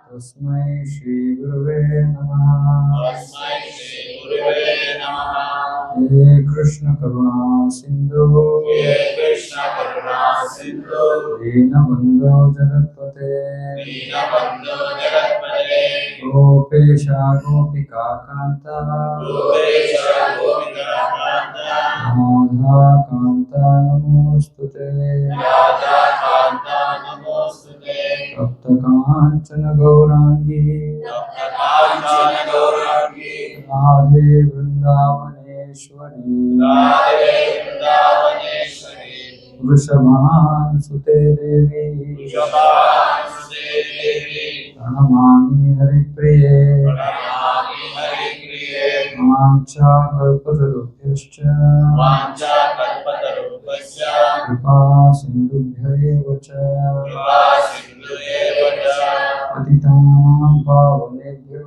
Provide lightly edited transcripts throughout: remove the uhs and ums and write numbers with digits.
तस्मै श्री गुरुवे नमः। हे कृष्ण करुणा सिंधु दीनबंधो जगत्पते गोपेश गोपिका कांता राधा कांता नमोस्तुते तप्त कांचन गौरांगी राधे वृंदावनेश्वरी वृषभानुसुते देवी प्रणमामि हरिप्रिये वाञ्छाकल्पतरुभ्यश्च कृपा सिन्धुभ्यैव च पतितानां पावनेभ्यो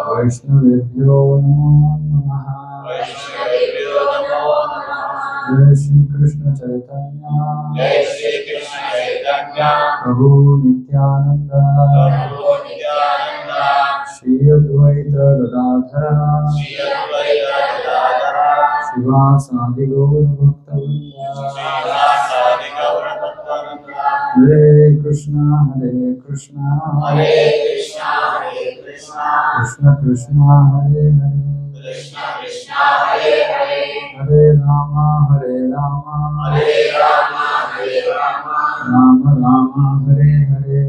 वैष्णवेभ्यो नमो नमः। जय श्री कृष्ण चैतन्य प्रभु नित्यानंद श्री अद्वैत गदाधर शिवासादि गौर भक्तवृंद। हरे कृष्णा कृष्ण कृष्ण हरे हरे हरे राम राम राम हरे हरे।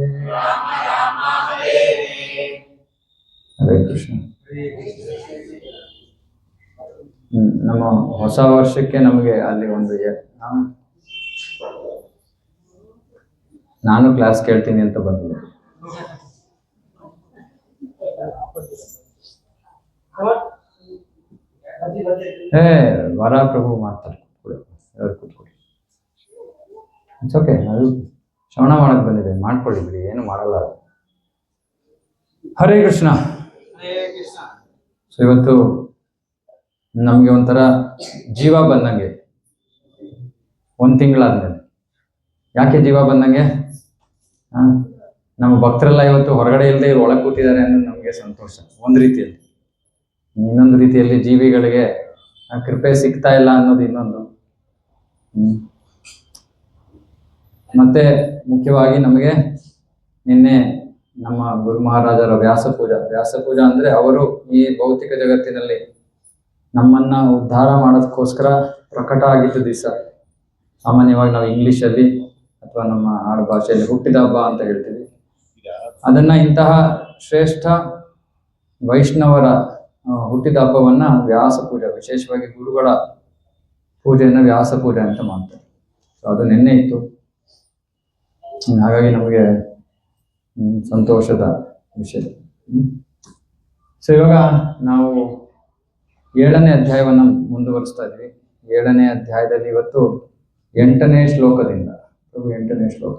ಹರೇ ಕೃಷ್ಣ. ನಮ್ಮ ಹೊಸ ವರ್ಷಕ್ಕೆ ನಮಗೆ ಅಲ್ಲಿ ಒಂದು ನಾನು ಕ್ಲಾಸ್ ಕೇಳ್ತೀನಿ ಅಂತ ಬಂದಿದ್ದೆ. ವರ ಪ್ರಭು ಮಾಡ್ತಾರೆ ಕೂತ್ಕೊಳ್ಳಿ. ಇಟ್ಸ್ ಓಕೆ, ಅದು ಶ್ರವಣ ಮಾಡಕ್ ಬಂದಿದೆ, ಮಾಡ್ಕೊಳ್ಳಿ ಬಿಡಿ, ಏನು ಮಾಡಲ್ಲ. ಹರೇ ಕೃಷ್ಣ. ಸೊ ಇವತ್ತು ನಮಗೆ ಒಂಥರ ಜೀವ ಬಂದಂಗೆ, ಒಂದು ತಿಂಗಳಾದ್ಮೇಲೆ. ಯಾಕೆ ಜೀವ ಬಂದಂಗೆ? ನಮ್ಮ ಭಕ್ತರೆಲ್ಲ ಇವತ್ತು ಹೊರಗಡೆ ಇಲ್ಲದೆ ಇವ್ರು ಒಳಗೆ ಕೂತಿದ್ದಾರೆ ಅನ್ನೋದು ನಮಗೆ ಸಂತೋಷ ಒಂದು ರೀತಿಯಲ್ಲಿ. ಇನ್ನೊಂದು ರೀತಿಯಲ್ಲಿ ಜೀವಿಗಳಿಗೆ ಕೃಪೆ ಸಿಗ್ತಾ ಇಲ್ಲ ಅನ್ನೋದು ಇನ್ನೊಂದು. ಮತ್ತೆ ಮುಖ್ಯವಾಗಿ ನಮಗೆ ನಿನ್ನೆ ನಮ್ಮ ಗುರು ಮಹಾರಾಜರ ವ್ಯಾಸ ಪೂಜಾ ಅಂದ್ರೆ ಅವರು ಈ ಭೌತಿಕ ಜಗತ್ತಿನಲ್ಲಿ ನಮ್ಮನ್ನ ಉದ್ಧಾರ ಮಾಡೋದಕ್ಕೋಸ್ಕರ ಪ್ರಕಟ ಆಗಿದ್ದ ದಿವಸ. ಸಾಮಾನ್ಯವಾಗಿ ನಾವು ಇಂಗ್ಲಿಷಲ್ಲಿ ಅಥವಾ ನಮ್ಮ ಆಡು ಭಾಷೆಯಲ್ಲಿ ಹುಟ್ಟಿದ ಹಬ್ಬ ಅಂತ ಹೇಳ್ತೀವಿ. ಅದನ್ನ ಇಂತಹ ಶ್ರೇಷ್ಠ ವೈಷ್ಣವರ ಹುಟ್ಟಿದ ಹಬ್ಬವನ್ನ ವ್ಯಾಸ ಪೂಜಾ, ವಿಶೇಷವಾಗಿ ಗುರುಗಳ ಪೂಜೆಯನ್ನ ವ್ಯಾಸ ಪೂಜೆ ಅಂತ ಮಾಡ್ತಾರೆ. ಸೊ ಅದು ನಿನ್ನೆ ಇತ್ತು. ಹಾಗಾಗಿ ನಮಗೆ ಸಂತೋಷದ ವಿಷಯ. ಸೊ ಇವಾಗ ನಾವು 7ನೇ ಅಧ್ಯಾಯವನ್ನು ಮುಂದುವರಿಸ್ತಾ ಇದ್ವಿ. 7ನೇ ಅಧ್ಯಾಯದಲ್ಲಿ ಇವತ್ತು 8ನೇ ಶ್ಲೋಕದಿಂದ 8ನೇ ಶ್ಲೋಕ.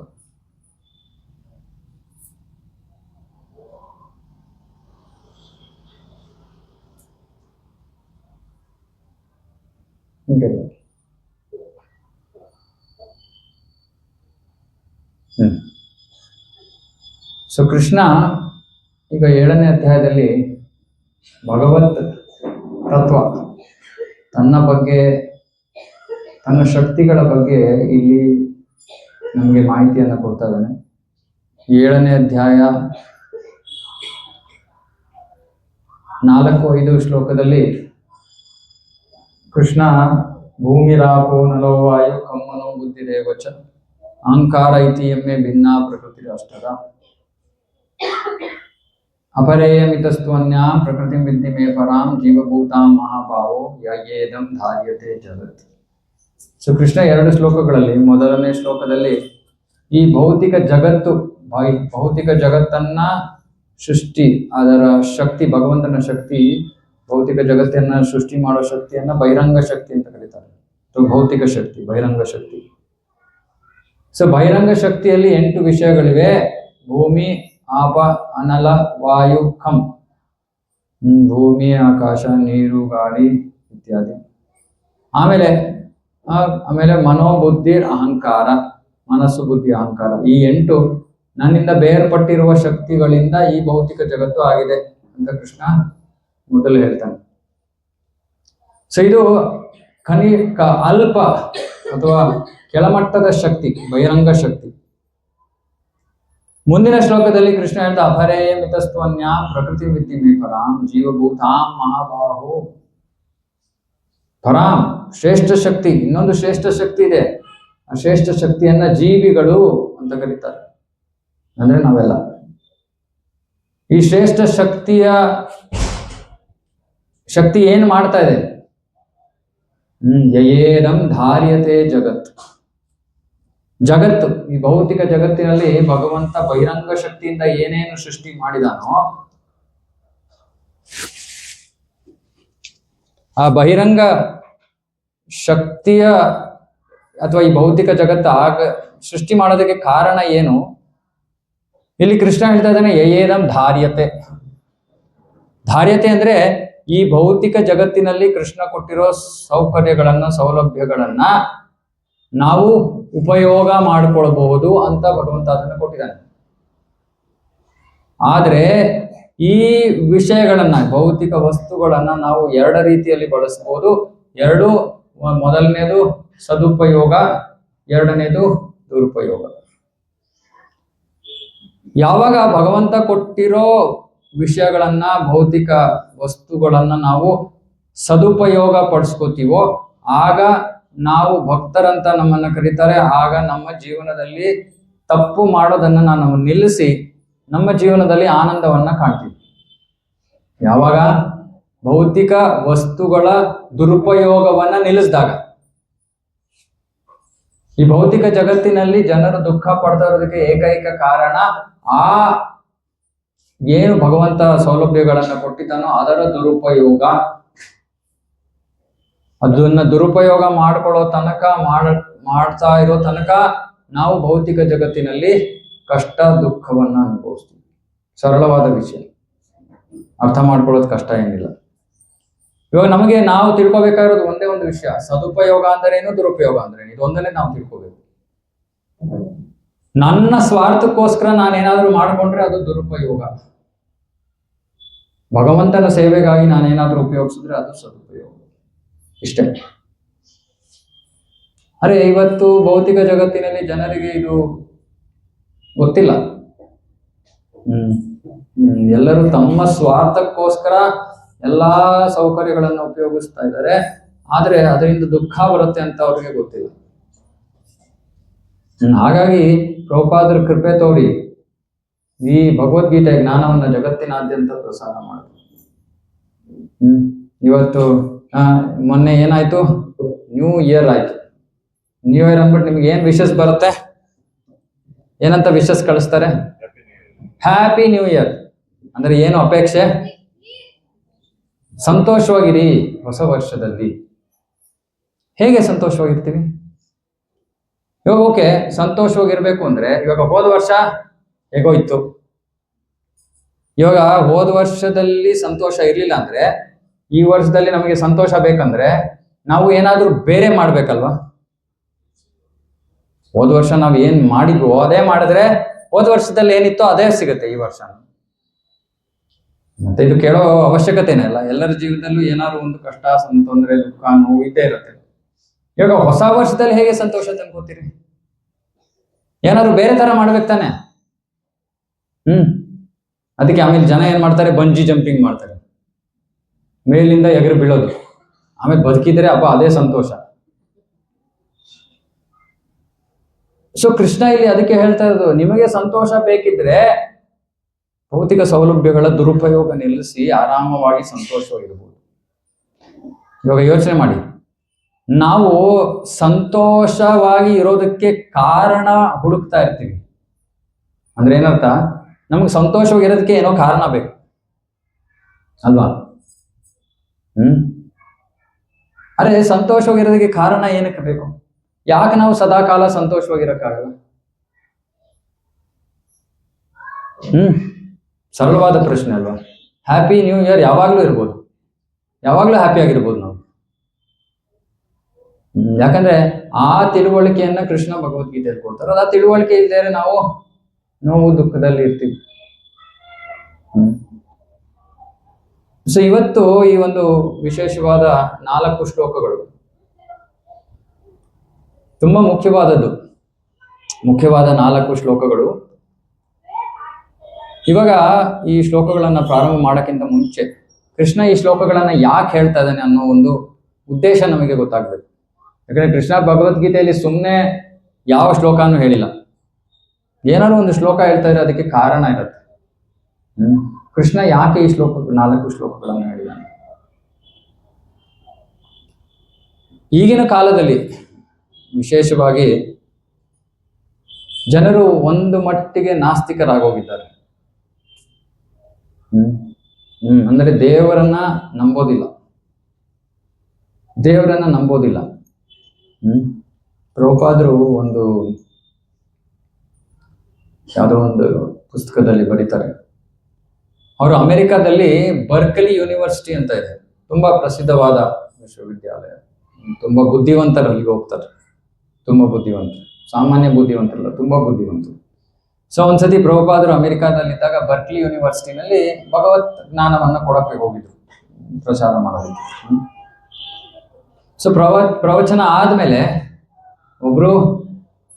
ಸೊ ಕೃಷ್ಣ ಈಗ 7ನೇ ಅಧ್ಯಾಯದಲ್ಲಿ ಭಗವತ್ ತತ್ವ, ತನ್ನ ಬಗ್ಗೆ, ತನ್ನ ಶಕ್ತಿಗಳ ಬಗ್ಗೆ ಇಲ್ಲಿ ನಮಗೆ ಮಾಹಿತಿಯನ್ನು ಕೊಡ್ತಾ ಇದ್ದಾನೆ. 7ನೇ ಅಧ್ಯಾಯ 4-5 ಶ್ಲೋಕದಲ್ಲಿ ಕೃಷ್ಣ ಭೂಮಿರಾಪೋ ನಲೋ ವಾಯು ಕಮ್ಮನೋ ಬುದ್ಧಿರೇವಚ ಅಹಂಕಾರ ಇತಿ ಎಮ್ಮೆ ಭಿನ್ನ ಪ್ರಕೃತಿ ರಾಷ್ಟ್ರದ ಅಪರೇಯಮಿತಸ್ತ್ವನ್ಯಾ ಪ್ರಕೃತಿ ವಿದ್ಧಿ ಮೇ ಪರಾಂ ಜೀವಭೂತಾಂ ಮಹಾಭಾವೋ ಯಯೇದಂ ಧಾರ್ಯತೆ ಜಗತ್. ಸೊ ಕೃಷ್ಣ 2 ಶ್ಲೋಕಗಳಲ್ಲಿ, ಮೊದಲನೇ ಶ್ಲೋಕದಲ್ಲಿ ಈ ಭೌತಿಕ ಜಗತ್ತನ್ನ ಸೃಷ್ಟಿ, ಅದರ ಶಕ್ತಿ, ಭಗವಂತನ ಶಕ್ತಿ, ಭೌತಿಕ ಜಗತ್ತನ್ನ ಸೃಷ್ಟಿ ಮಾಡೋ ಶಕ್ತಿಯನ್ನ ಬಹಿರಂಗ ಶಕ್ತಿ ಅಂತ ಕರೀತಾರೆ. ಭೌತಿಕ ಶಕ್ತಿ, ಬಹಿರಂಗ ಶಕ್ತಿ. ಸೊ ಬಹಿರಂಗ ಶಕ್ತಿಯಲ್ಲಿ 8 ವಿಷಯಗಳಿವೆ. ಭೂಮಿ, ಆಪ, ಅನಲ, ವಾಯು, ಖಂ. ಭೂಮಿ, ಆಕಾಶ, ನೀರು, ಗಾಳಿ ಇತ್ಯಾದಿ. ಆಮೇಲೆ ಮನೋಬುದ್ಧಿ, ಅಹಂಕಾರ, ಮನಸ್ಸು, ಬುದ್ಧಿ, ಅಹಂಕಾರ. ಈ 8 ನನ್ನಿಂದ ಬೇರ್ಪಟ್ಟಿರುವ ಶಕ್ತಿಗಳಿಂದ ಈ ಭೌತಿಕ ಜಗತ್ತು ಆಗಿದೆ ಅಂತ ಕೃಷ್ಣ ಮೊದಲು ಹೇಳ್ತಾನೆ. ಸೊ ಇದು ಅಲ್ಪ ಅಥವಾ ಕೆಳಮಟ್ಟದ ಶಕ್ತಿ, ಬಹಿರಂಗ ಶಕ್ತಿ. ಮುಂದಿನ ಶ್ಲೋಕದಲ್ಲಿ ಕೃಷ್ಣ ಹೇಳ್ದ ಅಪರೇ ಮಿತಸ್ತ್ವನ್ಯ ಪ್ರಕೃತಿ ವಿದ್ಯೆ ಮೇ ಪರಾಂ ಜೀವಭೂತಾಂ ಮಹಾಬಾಹು. ಪರಾಂ ಶ್ರೇಷ್ಠ ಶಕ್ತಿ, ಇನ್ನೊಂದು ಶ್ರೇಷ್ಠ ಶಕ್ತಿ ಇದೆ. ಆ ಶ್ರೇಷ್ಠ ಶಕ್ತಿಯನ್ನ ಜೀವಿಗಳು ಅಂತ ಕರೀತಾರೆ, ಅಂದ್ರೆ ನಾವೆಲ್ಲ. ಈ ಶ್ರೇಷ್ಠ ಶಕ್ತಿ ಏನ್ ಮಾಡ್ತಾ ಇದೆ? ಯಯೇದಂ ಧಾರ್ಯತೆ ಜಗತ್. ಜಗತ್ತು, ಈ ಭೌತಿಕ ಜಗತ್ತಿನಲ್ಲಿ ಭಗವಂತ ಬಹಿರಂಗ ಶಕ್ತಿಯಿಂದ ಏನೇನು ಸೃಷ್ಟಿ ಮಾಡಿದಾನೋ ಆ ಬಹಿರಂಗ ಶಕ್ತಿಯ ಅಥವಾ ಈ ಭೌತಿಕ ಜಗತ್ತು ಸೃಷ್ಟಿ ಮಾಡೋದಕ್ಕೆ ಕಾರಣ ಏನು? ಇಲ್ಲಿ ಕೃಷ್ಣ ಹೇಳ್ತಾ ಇದ್ದಾನೆ ಯಯೇದಂ ಧಾರ್ಯತೆ. ಧಾರ್ಯತೆ ಅಂದ್ರೆ ಈ ಭೌತಿಕ ಜಗತ್ತಿನಲ್ಲಿ ಕೃಷ್ಣ ಕೊಟ್ಟಿರೋ ಸೌಕರ್ಯಗಳನ್ನ, ಸೌಲಭ್ಯಗಳನ್ನ ನಾವು ಉಪಯೋಗ ಮಾಡಿಕೊಳ್ಬಹುದು ಅಂತ ಭಗವಂತ ಅದನ್ನು ಕೊಟ್ಟಿದ್ದಾನೆ. ಆದ್ರೆ ಈ ವಿಷಯಗಳನ್ನ, ಭೌತಿಕ ವಸ್ತುಗಳನ್ನ ನಾವು ಎರಡು ರೀತಿಯಲ್ಲಿ ಬಳಸಬಹುದು. ಎರಡು, ಮೊದಲನೇದು ಸದುಪಯೋಗ, ಎರಡನೇದು ದುರುಪಯೋಗ. ಯಾವಾಗ ಭಗವಂತ ಕೊಟ್ಟಿರೋ ವಿಷಯಗಳನ್ನ, ಭೌತಿಕ ವಸ್ತುಗಳನ್ನ ನಾವು ಸದುಪಯೋಗ ಪಡಿಸ್ಕೋತೀವೋ ಆಗ ನಾವು ಭಕ್ತರಂತ ನಮ್ಮನ್ನ ಕರೀತಾರೆ. ಆಗ ನಮ್ಮ ಜೀವನದಲ್ಲಿ ತಪ್ಪು ಮಾಡೋದನ್ನ ನಾವು ನಿಲ್ಲಿಸಿ ನಮ್ಮ ಜೀವನದಲ್ಲಿ ಆನಂದವನ್ನ ಕಾಣ್ತೀವಿ. ಯಾವಾಗ ಭೌತಿಕ ವಸ್ತುಗಳ ದುರುಪಯೋಗವನ್ನ ನಿಲ್ಲಿಸಿದಾಗ. ಈ ಭೌತಿಕ ಜಗತ್ತಿನಲ್ಲಿ ಜನರು ದುಃಖ ಪಡ್ತಾ ಇರೋದಕ್ಕೆ ಏಕೈಕ ಕಾರಣ ಆ ಏನು ಭಗವಂತ ಸೌಲಭ್ಯಗಳನ್ನ ಕೊಟ್ಟಿದ್ದಾನೋ ಅದರ ದುರುಪಯೋಗ. ಅದನ್ನ ದುರುಪಯೋಗ ಮಾಡ್ಕೊಳ್ಳೋ ತನಕ, ಮಾಡ್ತಾ ಇರೋ ತನಕ ನಾವು ಭೌತಿಕ ಜಗತ್ತಿನಲ್ಲಿ ಕಷ್ಟ, ದುಃಖವನ್ನ ಅನುಭವಿಸ್ತೀವಿ. ಸರಳವಾದ ವಿಷಯ, ಅರ್ಥ ಮಾಡ್ಕೊಳ್ಳೋದು ಕಷ್ಟ ಏನಿಲ್ಲ. ಇವಾಗ ನಮಗೆ ನಾವು ತಿಳ್ಕೊಬೇಕಾಗಿರೋದು ಒಂದೇ ಒಂದು ವಿಷಯ, ಸದುಪಯೋಗ ಅಂದ್ರೇನು, ದುರುಪಯೋಗ ಅಂದ್ರೇನು, ಇದೊಂದನ್ನೇ ನಾವು ತಿಳ್ಕೋಬೇಕು. ನನ್ನ ಸ್ವಾರ್ಥಕ್ಕೋಸ್ಕರ ನಾನೇನಾದ್ರೂ ಮಾಡ್ಕೊಂಡ್ರೆ ಅದು ದುರುಪಯೋಗ. ಭಗವಂತನ ಸೇವೆಗಾಗಿ ನಾನೇನಾದ್ರೂ ಉಪಯೋಗಿಸಿದ್ರೆ ಅದು ಸದುಪಯೋಗ. ಇಷ್ಟೇ. ಅರೆ ಇವತ್ತು ಭೌತಿಕ ಜಗತ್ತಿನಲ್ಲಿ ಜನರಿಗೆ ಇದು ಗೊತ್ತಿಲ್ಲ. ಎಲ್ಲರೂ ತಮ್ಮ ಸ್ವಾರ್ಥಕ್ಕೋಸ್ಕರ ಎಲ್ಲಾ ಸೌಕರ್ಯಗಳನ್ನು ಉಪಯೋಗಿಸ್ತಾ ಇದ್ದಾರೆ. ಆದ್ರೆ ಅದರಿಂದ ದುಃಖ ಬರುತ್ತೆ ಅಂತ ಅವ್ರಿಗೆ ಗೊತ್ತಿಲ್ಲ. ಹಾಗಾಗಿ ಪ್ರಭುಪಾದರ ಕೃಪೆ ತೋರಿ ಈ ಭಗವದ್ಗೀತೆ ಜ್ಞಾನವನ್ನ ಜಗತ್ತಿನಾದ್ಯಂತ ಪ್ರಸಾರ ಮಾಡಿದ್ರು. ಇವತ್ತು ಮೊನ್ನೆ ಏನಾಯ್ತು, ನ್ಯೂ ಇಯರ್ ಆಯ್ತು. ನ್ಯೂ ಇಯರ್ ಅಂದ್ಬಿಟ್ಟು ನಿಮ್ಗೆ ಏನ್ ವಿಶಸ್ ಬರುತ್ತೆ? ಏನಂತ ವಿಶಸ್ ಕಳಿಸ್ತಾರೆ? Happy new year. ಅಂದ್ರೆ ಏನು ಅಪೇಕ್ಷೆ? ಸಂತೋಷವಾಗಿರಿ ಹೊಸ ವರ್ಷದಲ್ಲಿ. ಹೇಗೆ ಸಂತೋಷವಾಗಿರ್ತೀವಿ? ಇವಾಗ ಓಕೆ, ಸಂತೋಷವಾಗಿರ್ಬೇಕು ಅಂದ್ರೆ ಇವಾಗ ಹೋದ ವರ್ಷ ಹೇಗೋಯ್ತು, ಇವಾಗ ಹೋದ ವರ್ಷದಲ್ಲಿ ಸಂತೋಷ ಇರ್ಲಿಲ್ಲ ಅಂದ್ರೆ ಈ ವರ್ಷದಲ್ಲಿ ನಮಗೆ ಸಂತೋಷ ಬೇಕಂದ್ರೆ ನಾವು ಏನಾದ್ರೂ ಬೇರೆ ಮಾಡ್ಬೇಕಲ್ವಾ? ಹೋದ ವರ್ಷ ನಾವು ಏನ್ ಮಾಡಿದ್ವು ಅದೇ ಮಾಡಿದ್ರೆ ಹೋದ ವರ್ಷದಲ್ಲಿ ಏನಿತ್ತೋ ಅದೇ ಸಿಗುತ್ತೆ ಈ ವರ್ಷ. ಮತ್ತೆ ಇದು ಕೇಳೋ ಅವಶ್ಯಕತೆನೇ ಇಲ್ಲ. ಎಲ್ಲರ ಜೀವನದಲ್ಲೂ ಏನಾದ್ರು ಒಂದು ಕಷ್ಟ, ತೊಂದರೆ, ದುಃಖ, ನೋವು ಇದ್ದೇ ಇರುತ್ತೆ. ಇವಾಗ ಹೊಸ ವರ್ಷದಲ್ಲಿ ಹೇಗೆ ಸಂತೋಷ ತಂದ್ಕೋತೀರಿ? ಏನಾದ್ರು ಬೇರೆ ತರ ಮಾಡ್ಬೇಕು ತಾನೆ. ಅದಕ್ಕೆ ಆಮೇಲೆ ಜನ ಏನ್ ಮಾಡ್ತಾರೆ, ಬಂಜಿ ಜಂಪಿಂಗ್ ಮಾಡ್ತಾರೆ, ಮೇಲಿಂದ ಎಗರು ಬೀಳೋದು. ಆಮೇಲೆ ಬದುಕಿದ್ರೆ ಅಪ್ಪ ಅದೇ ಸಂತೋಷ. ಸೊ ಕೃಷ್ಣ ಇಲ್ಲಿ ಅದಕ್ಕೆ ಹೇಳ್ತಾ ಇರೋದು, ನಿಮಗೆ ಸಂತೋಷ ಬೇಕಿದ್ರೆ ಭೌತಿಕ ಸೌಲಭ್ಯಗಳ ದುರುಪಯೋಗ ನಿಲ್ಲಿಸಿ ಆರಾಮವಾಗಿ ಸಂತೋಷವಾಗಿರ್ಬೋದು. ಇವಾಗ ಯೋಚನೆ ಮಾಡಿ, ನಾವು ಸಂತೋಷವಾಗಿ ಇರೋದಕ್ಕೆ ಕಾರಣ ಹುಡುಕ್ತಾ ಇರ್ತೀವಿ. ಅಂದ್ರೆ ಏನರ್ಥ? ನಮ್ಗೆ ಸಂತೋಷವಾಗಿರೋದಕ್ಕೆ ಏನೋ ಕಾರಣ ಬೇಕು ಅಲ್ವಾ? ಅರೆ ಸಂತೋಷವಾಗಿರೋದಕ್ಕೆ ಕಾರಣ ಏನಕ್ಕೆ ಬೇಕು? ಯಾಕೆ ನಾವು ಸದಾ ಕಾಲ ಸಂತೋಷವಾಗಿರಕ್ಕಾಗಲ್ಲ? ಸರಳವಾದ ಪ್ರಶ್ನೆ ಅಲ್ವಾ? ಹ್ಯಾಪಿ ನ್ಯೂ ಇಯರ್ ಯಾವಾಗ್ಲೂ ಇರ್ಬೋದು, ಯಾವಾಗ್ಲೂ ಹ್ಯಾಪಿ ಆಗಿರ್ಬೋದು ನಾವು. ಯಾಕಂದ್ರೆ ಆ ತಿಳುವಳಿಕೆಯನ್ನ ಕೃಷ್ಣ ಭಗವದ್ಗೀತೆಯಲ್ಲಿ ಕೊಡ್ತಾರೆ. ಆ ತಿಳುವಳಿಕೆ ಇಲ್ಲದೆ ನಾವು ನೋವು ದುಃಖದಲ್ಲಿ ಇರ್ತೀವಿ. ಸೊ ಇವತ್ತು ಈ ಒಂದು ವಿಶೇಷವಾದ 4 ಶ್ಲೋಕಗಳು ತುಂಬಾ ಮುಖ್ಯವಾದ 4 ಶ್ಲೋಕಗಳು. ಇವಾಗ ಈ ಶ್ಲೋಕಗಳನ್ನ ಪ್ರಾರಂಭ ಮಾಡೋಕ್ಕಿಂತ ಮುಂಚೆ ಕೃಷ್ಣ ಈ ಶ್ಲೋಕಗಳನ್ನ ಯಾಕೆ ಹೇಳ್ತಾ ಇದ್ದಾನೆ ಅನ್ನೋ ಒಂದು ಉದ್ದೇಶ ನಮಗೆ ಗೊತ್ತಾಗ್ಬೇಕು. ಯಾಕಂದ್ರೆ ಕೃಷ್ಣ ಭಗವದ್ಗೀತೆಯಲ್ಲಿ ಸುಮ್ಮನೆ ಯಾವ ಶ್ಲೋಕನೂ ಹೇಳಿಲ್ಲ, ಏನಾದ್ರು ಒಂದು ಶ್ಲೋಕ ಹೇಳ್ತಾ ಇದ್ರೆ ಅದಕ್ಕೆ ಕಾರಣ ಇರುತ್ತೆ. ಕೃಷ್ಣ ಯಾಕೆ ಈ 4 ಶ್ಲೋಕಗಳನ್ನು ಹೇಳಿದ್ದಾನೆ? ಈಗಿನ ಕಾಲದಲ್ಲಿ ವಿಶೇಷವಾಗಿ ಜನರು ಒಂದು ಮಟ್ಟಿಗೆ ನಾಸ್ತಿಕರಾಗೋಗಿದ್ದಾರೆ. ಅಂದ್ರೆ ದೇವರನ್ನ ನಂಬೋದಿಲ್ಲ. ಪ್ರಭುಪಾದರು ಯಾವುದೋ ಒಂದು ಪುಸ್ತಕದಲ್ಲಿ ಬರೀತಾರೆ, ಅವರು ಅಮೆರಿಕಾದಲ್ಲಿ ಬರ್ಕಲಿ ಯೂನಿವರ್ಸಿಟಿ ಅಂತ ಇದೆ, ತುಂಬಾ ಪ್ರಸಿದ್ಧವಾದ ವಿಶ್ವವಿದ್ಯಾಲಯ. ತುಂಬಾ ಬುದ್ಧಿವಂತರು ಅಲ್ಲಿಗೆ ಹೋಗ್ತಾರೆ, ತುಂಬಾ ಬುದ್ಧಿವಂತರು, ಸಾಮಾನ್ಯ ಬುದ್ಧಿವಂತರಲ್ಲ, ತುಂಬಾ ಬುದ್ಧಿವಂತರು. ಸೊ ಒಂದ್ಸತಿ ಪ್ರಭುಪಾದರು ಅಮೆರಿಕಾದಲ್ಲಿದ್ದಾಗ ಬರ್ಕ್ಲಿ ಯೂನಿವರ್ಸಿಟಿನಲ್ಲಿ ಭಗವತ್ ಜ್ಞಾನವನ್ನ ಕೊಡಕ್ಕೆ ಹೋಗಿದ್ರು, ಪ್ರಚಾರ ಮಾಡೋದಕ್ಕೆ. ಸೊ ಪ್ರವಚನ ಆದ್ಮೇಲೆ ಒಬ್ರು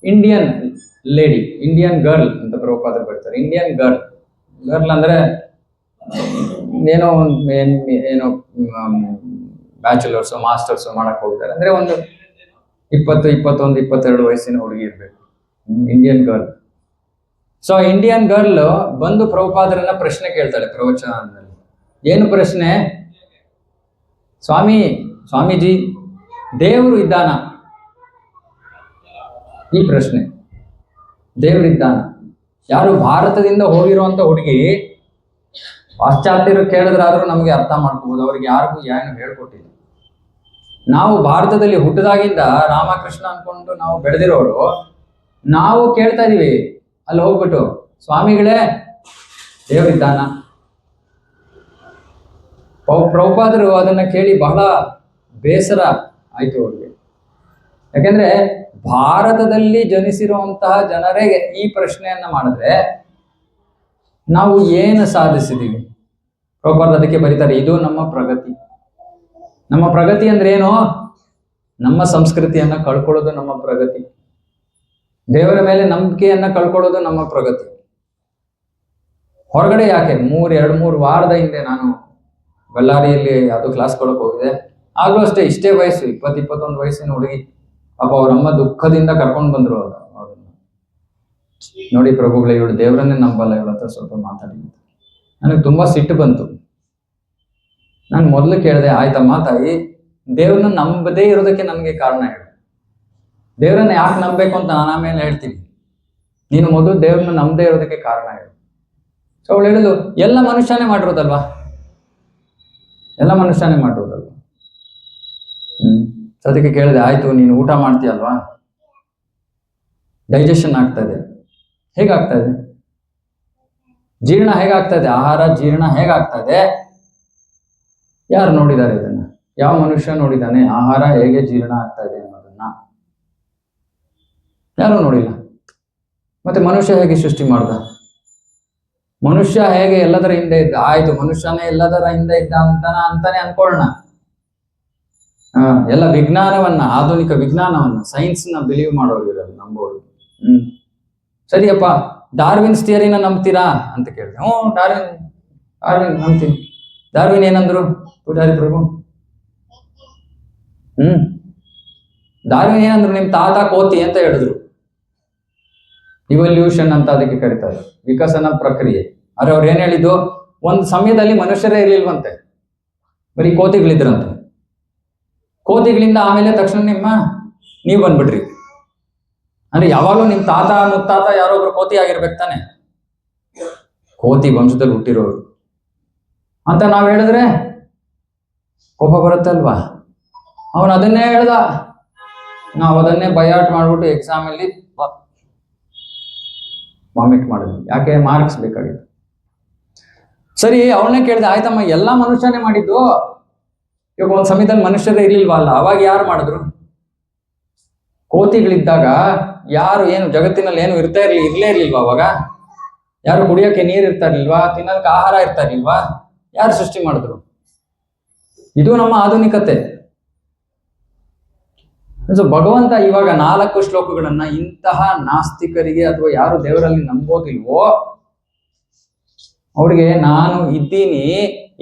ಇಂಡಿಯನ್ ಗರ್ಲ್ ಅಂತ ಪ್ರಭುಪಾದರು ಬರ್ತಾರೆ. ಇಂಡಿಯನ್ ಗರ್ಲ್ ಅಂದ್ರೆ ಏನೋ ಬ್ಯಾಚುಲರ್ಸ್ ಮಾಸ್ಟರ್ಸ್ ಮಾಡಕ್ ಹೋಗಿದ್ದಾರೆ. ಅಂದ್ರೆ ಒಂದು 20, 21, 22 ವಯಸ್ಸಿನ ಹುಡುಗಿ ಇರ್ಬೇಕು, Indian girl. So Indian girl ಬಂದು ಪ್ರಭುಪಾದರನ್ನ ಪ್ರಶ್ನೆ ಕೇಳ್ತಾಳೆ ಪ್ರವಚನದಲ್ಲಿ. ಏನು ಪ್ರಶ್ನೆ? ಸ್ವಾಮೀಜಿ, ದೇವರು ಇದ್ದಾನ? ಈ ಪ್ರಶ್ನೆ, ದೇವರು ಇದ್ದಾನ? ಯಾರು ಭಾರತದಿಂದ ಹೋಗಿರುವಂತ ಹುಡುಗಿ, ಪಾಶ್ಚಾತ್ಯರು ಕೇಳಿದ್ರಾದ್ರೂ ನಮಗೆ ಅರ್ಥ ಮಾಡ್ಕೋಬಹುದು, ಅವ್ರಿಗೆ ಯಾರಿಗೂ ಏನು ಹೇಳ್ಕೊಟ್ಟಿಲ್ಲ. ನಾವು ಭಾರತದಲ್ಲಿ ಹುಟ್ಟಿದಾಗಿಂದ ರಾಮಕೃಷ್ಣ ಅನ್ಕೊಂಡು ನಾವು ಬೆಳೆದಿರೋರು, ನಾವು ಕೇಳ್ತಾ ಇದೀವಿ ಅಲ್ಲಿ ಹೋಗ್ಬಿಟ್ಟು, ಸ್ವಾಮಿಗಳೇ ದೇವರಿದ್ದಾನ? ಪ್ರಭುಪಾದರು ಅದನ್ನ ಕೇಳಿ ಬಹಳ ಬೇಸರ ಆಯ್ತು ಅವ್ರಿಗೆ. ಯಾಕೆಂದ್ರೆ ಭಾರತದಲ್ಲಿ ಜನಿಸಿರುವಂತಹ ಜನರಿಗೆ ಈ ಪ್ರಶ್ನೆಯನ್ನ ಮಾಡಿದ್ರೆ ನಾವು ಏನು ಸಾಧಿಸಿದೀವಿ? ಪ್ರಭುಪಾದರು ಅದಕ್ಕೆ ಬರೀತಾರೆ, ಇದು ನಮ್ಮ ಪ್ರಗತಿ. ನಮ್ಮ ಪ್ರಗತಿ ಅಂದ್ರೆ ಏನು? ನಮ್ಮ ಸಂಸ್ಕೃತಿಯನ್ನ ಕಳ್ಕೊಳ್ಳೋದು ನಮ್ಮ ಪ್ರಗತಿ. ದೇವರ ಮೇಲೆ ನಂಬಿಕೆಯನ್ನ ಕಳ್ಕೊಳ್ಳೋದು ನಮ್ಮ ಪ್ರಗತಿ. ಹೊರಗಡೆ ಯಾಕೆ 2-3 ವಾರದ ಹಿಂದೆ ನಾನು ಬಳ್ಳಾರಿಯಲ್ಲಿ ಯಾವ್ದೋ ಕ್ಲಾಸ್ ಕೊಡಕ್ ಹೋಗಿದೆ. ಆಗ್ಲೂ ಅಷ್ಟೇ, ಇಷ್ಟೇ ವಯಸ್ಸು, 20-21 ವಯಸ್ಸಿನ ಹುಡುಗಿ. ಪಾಪ ಅವ್ರಮ್ಮ ದುಃಖದಿಂದ ಕರ್ಕೊಂಡು ಬಂದ್ರು ಅವ್ರನ್ನ. ನೋಡಿ ಪ್ರಭುಗಳೇ, ಇವಳು ದೇವರನ್ನೇ ನಂಬಲ್ಲ, ಇವಳ ಹತ್ರ ಸ್ವಲ್ಪ ಮಾತಾಡಿ. ನನಗೆ ತುಂಬಾ ಸಿಟ್ಟು ಬಂತು. ನಾನು ಮೊದಲು ಕೇಳಿದೆ, ಆಯ್ತಮ್ಮ ತಾಯಿ, ದೇವ್ರನ್ನ ನಂಬದೇ ಇರೋದಕ್ಕೆ ನನಗೆ ಕಾರಣ ಹೇಳು. ದೇವ್ರನ್ನ ಯಾಕೆ ನಂಬಬೇಕು ಅಂತ ನಾನು ಆಮೇಲೆ ಹೇಳ್ತೀನಿ, ನೀನು ಮೊದಲು ದೇವ್ರನ್ನ ನಂಬದೇ ಇರೋದಕ್ಕೆ ಕಾರಣ ಹೇಳು. ಸೊ ಅವಳು ಹೇಳಿದ್ಲು, ಎಲ್ಲ ಮನುಷ್ಯನೇ ಮಾಡಿರೋದಲ್ವಾ. ಅದಕ್ಕೆ ಕೇಳಿದೆ, ಆಯ್ತು ನೀನು ಊಟ ಮಾಡ್ತೀಯಲ್ವಾ, ಡೈಜೆಷನ್ ಆಗ್ತಾ ಇದೆ, ಹೇಗಾಗ್ತಾ ಇದೆ? ಜೀರ್ಣ ಹೇಗಾಗ್ತಾ ಇದೆ? ಆಹಾರ ಜೀರ್ಣ ಹೇಗಾಗ್ತಾ ಇದೆ? ಯಾರು ನೋಡಿದ್ದಾರೆ ಇದನ್ನ? ಯಾವ ಮನುಷ್ಯ ನೋಡಿದ್ದಾನೆ ಆಹಾರ ಹೇಗೆ ಜೀರ್ಣ ಆಗ್ತಾ ಇದೆ ಅನ್ನೋದನ್ನ? ಯಾರು ನೋಡಿಲ್ಲ. ಮತ್ತೆ ಮನುಷ್ಯ ಹೇಗೆ ಸೃಷ್ಟಿ ಮಾಡ್ದ? ಮನುಷ್ಯ ಹೇಗೆ ಎಲ್ಲದರ ಹಿಂದೆ ಇದ್ದ? ಆಯ್ತು, ಮನುಷ್ಯನೇ ಎಲ್ಲದರ ಹಿಂದೆ ಇದ್ದ ಅಂತಾನೆ ಅನ್ಕೊಳ್ಳೋಣ. ಎಲ್ಲ ವಿಜ್ಞಾನವನ್ನ, ಆಧುನಿಕ ವಿಜ್ಞಾನವನ್ನ, ಸೈನ್ಸ್ ನ ಬಿಲೀವ್ ಮಾಡೋರು ಇರೋದು, ನಂಬೋರು. ಸರಿಯಪ್ಪ, ಡಾರ್ವಿನ್ಸ್ ಥಿಯರಿನ ನಂಬ್ತೀರಾ ಅಂತ ಕೇಳಿದೆ. ಡಾರ್ವಿನ್ ನಂಬ್ತೀನಿ. ಡಾರ್ವಿನ್ ಏನಂದ್ರು ಪೂಜಾರಿ ಪ್ರಭು? ಡಾರ್ವಿನ್ ಏನಂದ್ರು? ನಿಮ್ ತಾತ ಕೋತಿ ಅಂತ ಹೇಳಿದ್ರು. ಇವಲ್ಯೂಷನ್ ಅಂತ ಅದಕ್ಕೆ ಕರೀತಾರೆ, ವಿಕಸನ ಪ್ರಕ್ರಿಯೆ. ಆದ್ರೆ ಅವ್ರು ಏನ್ ಹೇಳಿದ್ದು, ಒಂದು ಸಮಯದಲ್ಲಿ ಮನುಷ್ಯರೇ ಇರ್ಲಿಲ್ವಂತೆ, ಬರೀ ಕೋತಿಗಳಿದ್ರಂತೆ. ಕೋತಿಗಳಿಂದ ಆಮೇಲೆ ತಕ್ಷಣ ನೀವು ಬಂದ್ಬಿಟ್ರಿ. ಅಂದ್ರೆ ಯಾವಾಗಲೂ ನಿಮ್ ತಾತ ಮುತ್ತಾತ ಯಾರೊಬ್ರು ಕೋತಿ ಆಗಿರ್ಬೇಕು ತಾನೆ, ಕೋತಿ ವಂಶದಲ್ಲಿ ಹುಟ್ಟಿರೋರು ಅಂತ ನಾವ್ ಹೇಳಿದ್ರೆ ಕೋಪ ಬರುತ್ತಲ್ವಾ? ಅವನು ಅದನ್ನೇ ಹೇಳ್ದ, ನಾವು ಅದನ್ನೇ ಬಯಾಟ್ ಮಾಡ್ಬಿಟ್ಟು ಎಕ್ಸಾಮ್ ಅಲ್ಲಿ ವಾಮಿಟ್ ಮಾಡಿದ್ವಿ. ಯಾಕೆ? ಮಾರ್ಕ್ಸ್ ಬೇಕಾಗಿತ್ತು. ಸರಿ, ಅವಳನ್ನೇ ಕೇಳಿದೆ, ಆಯ್ತಮ್ಮ ಎಲ್ಲಾ ಮನುಷ್ಯನೇ ಮಾಡಿದ್ದು, ಇವಾಗ ಒಂದ್ ಸಮಯದಲ್ಲಿ ಮನುಷ್ಯರೇ ಇರ್ಲಿಲ್ವಾ ಅಲ್ಲ, ಅವಾಗ ಯಾರು ಮಾಡಿದ್ರು? ಕೋತಿಗಳಿದ್ದಾಗ ಯಾರು ಏನು ಜಗತ್ತಿನಲ್ಲಿ ಏನು ಇರ್ಲೇ ಇರ್ಲಿಲ್ವಾ ಅವಾಗ? ಯಾರು ಕುಡಿಯೋಕೆ ನೀರು ಇರ್ತಾರಿಲ್ವಾ, ತಿನ್ನೋಕೆ ಆಹಾರ ಇರ್ತಾರಿಲ್ವಾ? ಯಾರು ಸೃಷ್ಟಿ ಮಾಡಿದ್ರು? ಇದು ನಮ್ಮ ಆಧುನಿಕತೆ. ಸೊ ಭಗವಂತ ಇವಾಗ 4 ಶ್ಲೋಕಗಳನ್ನ ಇಂತಹ ನಾಸ್ತಿಕರಿಗೆ ಅಥವಾ ಯಾರು ದೇವರಲ್ಲಿ ನಂಬೋದಿಲ್ವೋ ಅವ್ರಿಗೆ ನಾನು ಇದ್ದೀನಿ,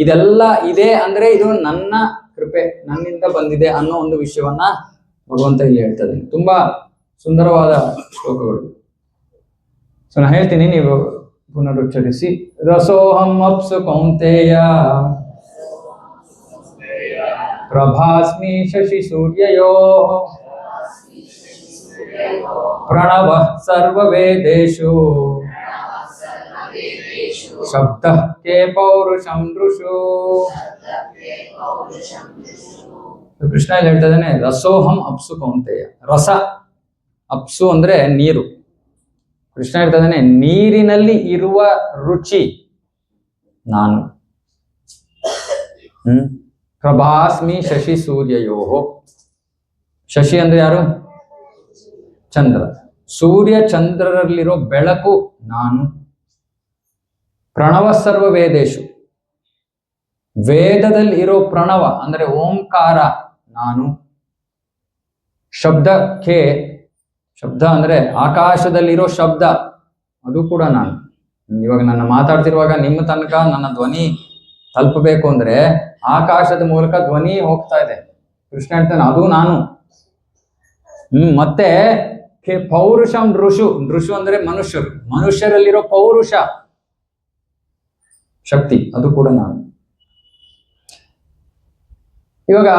ಇದೆಲ್ಲ ಇದೆ ಅಂದ್ರೆ ಇದು ನನ್ನ ಕೃಪೆ, ನನ್ನಿಂದ ಬಂದಿದೆ ಅನ್ನೋ ಒಂದು ವಿಷಯವನ್ನ ಭಗವಂತ ಇಲ್ಲಿ ಹೇಳ್ತಾ ಇದ್ದಾನೆ. ತುಂಬಾ ಸುಂದರವಾದ ಶ್ಲೋಕಗಳು. ಸೊ ನಾನು ಹೇಳ್ತೀನಿ, ನೀವು ಪುನರುಚ್ಚರಿಸಿ. ರಸೋಹಂ ಅಪ್ಸು ಕೌಂತೆಯ ಪ್ರಭಾಸ್ಮಿ ಶಶಿ ಸೂರ್ಯಯೋ ಪ್ರಣವ ಸರ್ವವೇದೇಶು ಶಬ್ದ ಕೇ ಪೌರುಷಂ ಋಷು. ಕೃಷ್ಣ ಇಲ್ಲಿ ಹೇಳ್ತಾ ಇದ್ದಾನೆ, ರಸೋಹಂ ಅಪ್ಸು ಕೌಂತೆಯ. ರಸ, ಅಪ್ಸು ಅಂದ್ರೆ ನೀರು. ಕೃಷ್ಣ ಹೇಳ್ತಾ ಇದ್ದಾನೆ, ನೀರಿನಲ್ಲಿ ಇರುವ ರುಚಿ ನಾನು. ಪ್ರಭಾಸ್ಮಿ ಶಶಿ ಸೂರ್ಯಯೋ. ಶಶಿ ಅಂದ್ರೆ ಯಾರು? ಚಂದ್ರ. ಸೂರ್ಯ ಚಂದ್ರರಲ್ಲಿರೋ ಬೆಳಕು ನಾನು. ಪ್ರಣವ ಸರ್ವ ವೇದೇಶು, ವೇದದಲ್ಲಿ ಇರೋ ಪ್ರಣವ ಅಂದ್ರೆ ಓಂಕಾರ ನಾನು. ಶಬ್ದಕ್ಕೆ, ಶಬ್ದ ಅಂದ್ರೆ ಆಕಾಶದಲ್ಲಿರೋ ಶಬ್ದ, ಅದು ಕೂಡ ನಾನು. ಇವಾಗ ನನ್ನ ಮಾತಾಡ್ತಿರುವಾಗ ನಿಮ್ಮ ತನಕ ನನ್ನ ಧ್ವನಿ ತಲುಪಬೇಕು ಅಂದ್ರೆ ಆಕಾಶದ ಮೂಲಕ ಧ್ವನಿ ಹೋಗ್ತಾ ಇದೆ. ಕೃಷ್ಣ ಹೇಳ್ತಾನೆ ಅದು ನಾನು. ಮತ್ತೆ ಪೌರುಷಂ ಋಷು. ಋಷು ಅಂದ್ರೆ ಮನುಷ್ಯರು, ಮನುಷ್ಯರಲ್ಲಿರೋ ಪೌರುಷ ಶಕ್ತಿ, ಅದು ಕೂಡ ನಾನು. ಇವಾಗ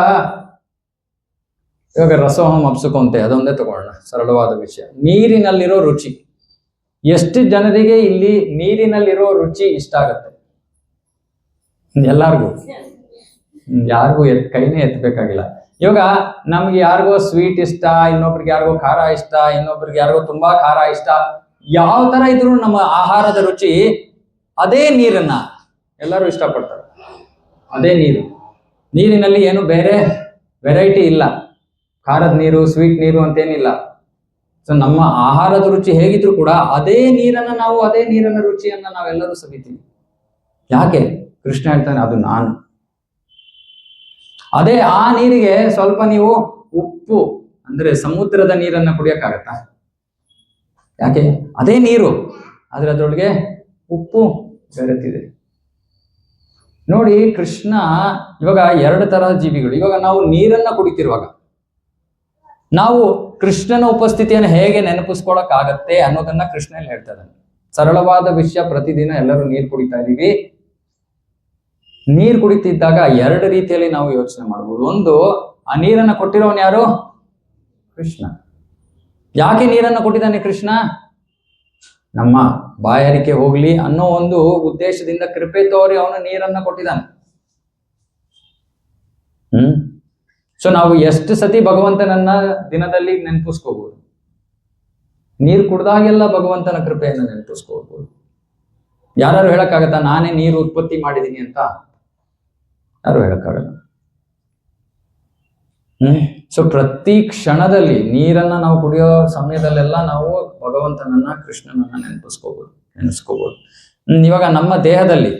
ರಸೋಹಂ ಅಪ್ಸುಕೊಂತೆ ಅದೊಂದೇ ತಗೊಳ್ಳೋಣ, ಸರಳವಾದ ವಿಷಯ. ನೀರಿನಲ್ಲಿರೋ ರುಚಿ. ಎಷ್ಟು ಜನರಿಗೆ ಇಲ್ಲಿ ನೀರಿನಲ್ಲಿರೋ ರುಚಿ ಇಷ್ಟ ಆಗತ್ತೆ? ಎಲ್ಲಾರ್ಗೂ, ಯಾರಿಗೂ ಕೈನೇ ಎತ್ತಬೇಕಾಗಿಲ್ಲ. ಇವಾಗ ನಮ್ಗೆ ಯಾರಿಗೋ ಸ್ವೀಟ್ ಇಷ್ಟ, ಇನ್ನೊಬ್ರಿಗೆ ಯಾರಿಗೋ ಖಾರ ಇಷ್ಟ, ಇನ್ನೊಬ್ರಿಗೆ ಯಾರಿಗೋ ತುಂಬಾ ಖಾರ ಇಷ್ಟ. ಯಾವ ತರ ಇದ್ರು ನಮ್ಮ ಆಹಾರದ ರುಚಿ ಅದೇ ನೀರನ್ನ ಎಲ್ಲರೂ ಇಷ್ಟಪಡ್ತಾರೆ. ಅದೇ ನೀರು. ನೀರಿನಲ್ಲಿ ಏನು ಬೇರೆ ವೆರೈಟಿ ಇಲ್ಲ. ಖಾರದ ನೀರು, ಸ್ವೀಟ್ ನೀರು ಅಂತೇನಿಲ್ಲ. ಸೊ ನಮ್ಮ ಆಹಾರದ ರುಚಿ ಹೇಗಿದ್ರು ಕೂಡ ಅದೇ ನೀರನ್ನ ನಾವು, ಅದೇ ನೀರಿನ ರುಚಿಯನ್ನ ನಾವೆಲ್ಲರೂ ಸವಿತೀವಿ. ಯಾಕೆ? ಕೃಷ್ಣ ಹೇಳ್ತಾನೆ ಅದು ನಾನು. ಅದೇ ಆ ನೀರಿಗೆ ಸ್ವಲ್ಪ ನೀವು ಉಪ್ಪು ಅಂದ್ರೆ ಸಮುದ್ರದ ನೀರನ್ನ ಕುಡಿಯಕ್ಕಾಗತ್ತಾ? ಯಾಕೆ? ಅದೇ ನೀರು, ಆದ್ರೆ ಅದ್ರೊಳಗೆ ಉಪ್ಪು ಬೆರೆತಿದೆ. ನೋಡಿ, ಕೃಷ್ಣ ಇವಾಗ 2 ತರಹ ಜೀವಿಗಳು. ಇವಾಗ ನಾವು ನೀರನ್ನ ಕುಡಿತಿರುವಾಗ ನಾವು ಕೃಷ್ಣನ ಉಪಸ್ಥಿತಿಯನ್ನು ಹೇಗೆ ನೆನಪಿಸ್ಕೊಳಕ್ ಆಗತ್ತೆ ಅನ್ನೋದನ್ನ ಕೃಷ್ಣ ಹೇಳ್ತಾ ಇದ್ದಾನೆ. ಸರಳವಾದ ವಿಷಯ, ಪ್ರತಿದಿನ ಎಲ್ಲರೂ ನೀರು ಕುಡಿತಾ ಇದೀವಿ. ನೀರು ಕುಡಿತಿದ್ದಾಗ 2 ರೀತಿಯಲ್ಲಿ ನಾವು ಯೋಚನೆ ಮಾಡ್ಬೋದು. ಒಂದು, ಆ ನೀರನ್ನ ಕೊಟ್ಟಿರೋನು ಯಾರು? ಕೃಷ್ಣ. ಯಾಕೆ ನೀರನ್ನ ಕೊಟ್ಟಿದ್ದಾನೆ ಕೃಷ್ಣ? ನಮ್ಮ ಬಾಯಾರಿಕೆ ಹೋಗ್ಲಿ ಅನ್ನೋ ಒಂದು ಉದ್ದೇಶದಿಂದ ಕೃಪೆ ತೋರಿ ಅವನು ನೀರನ್ನ ಕೊಟ್ಟಿದ್ದಾನೆ. ಸೊ ನಾವು ಎಷ್ಟು ಸತಿ ಭಗವಂತನನ್ನ ದಿನದಲ್ಲಿ ನೆನಪಿಸ್ಕೋಬಹುದು? ನೀರು ಕುಡ್ದಾಗೆಲ್ಲ ಭಗವಂತನ ಕೃಪೆಯನ್ನು ನೆನಪಿಸ್ಕೋಬಹುದು. ಯಾರು ಹೇಳಕ್ಕಾಗತ್ತಾ ನಾನೇ ನೀರು ಉತ್ಪತ್ತಿ ಮಾಡಿದೀನಿ ಅಂತ? ಯಾರು ಹೇಳಕ್ಕಾಗಲ್ಲ. ಸೊ ಪ್ರತಿ ಕ್ಷಣದಲ್ಲಿ ನೀರನ್ನ ನಾವು ಕುಡಿಯೋ ಸಮಯದಲ್ಲೆಲ್ಲ ನಾವು ಭಗವಂತನನ್ನ, ಕೃಷ್ಣನನ್ನ ನೆನೆಸ್ಕೋಬಹುದು. ಇವಾಗ ನಮ್ಮ ದೇಹದಲ್ಲಿ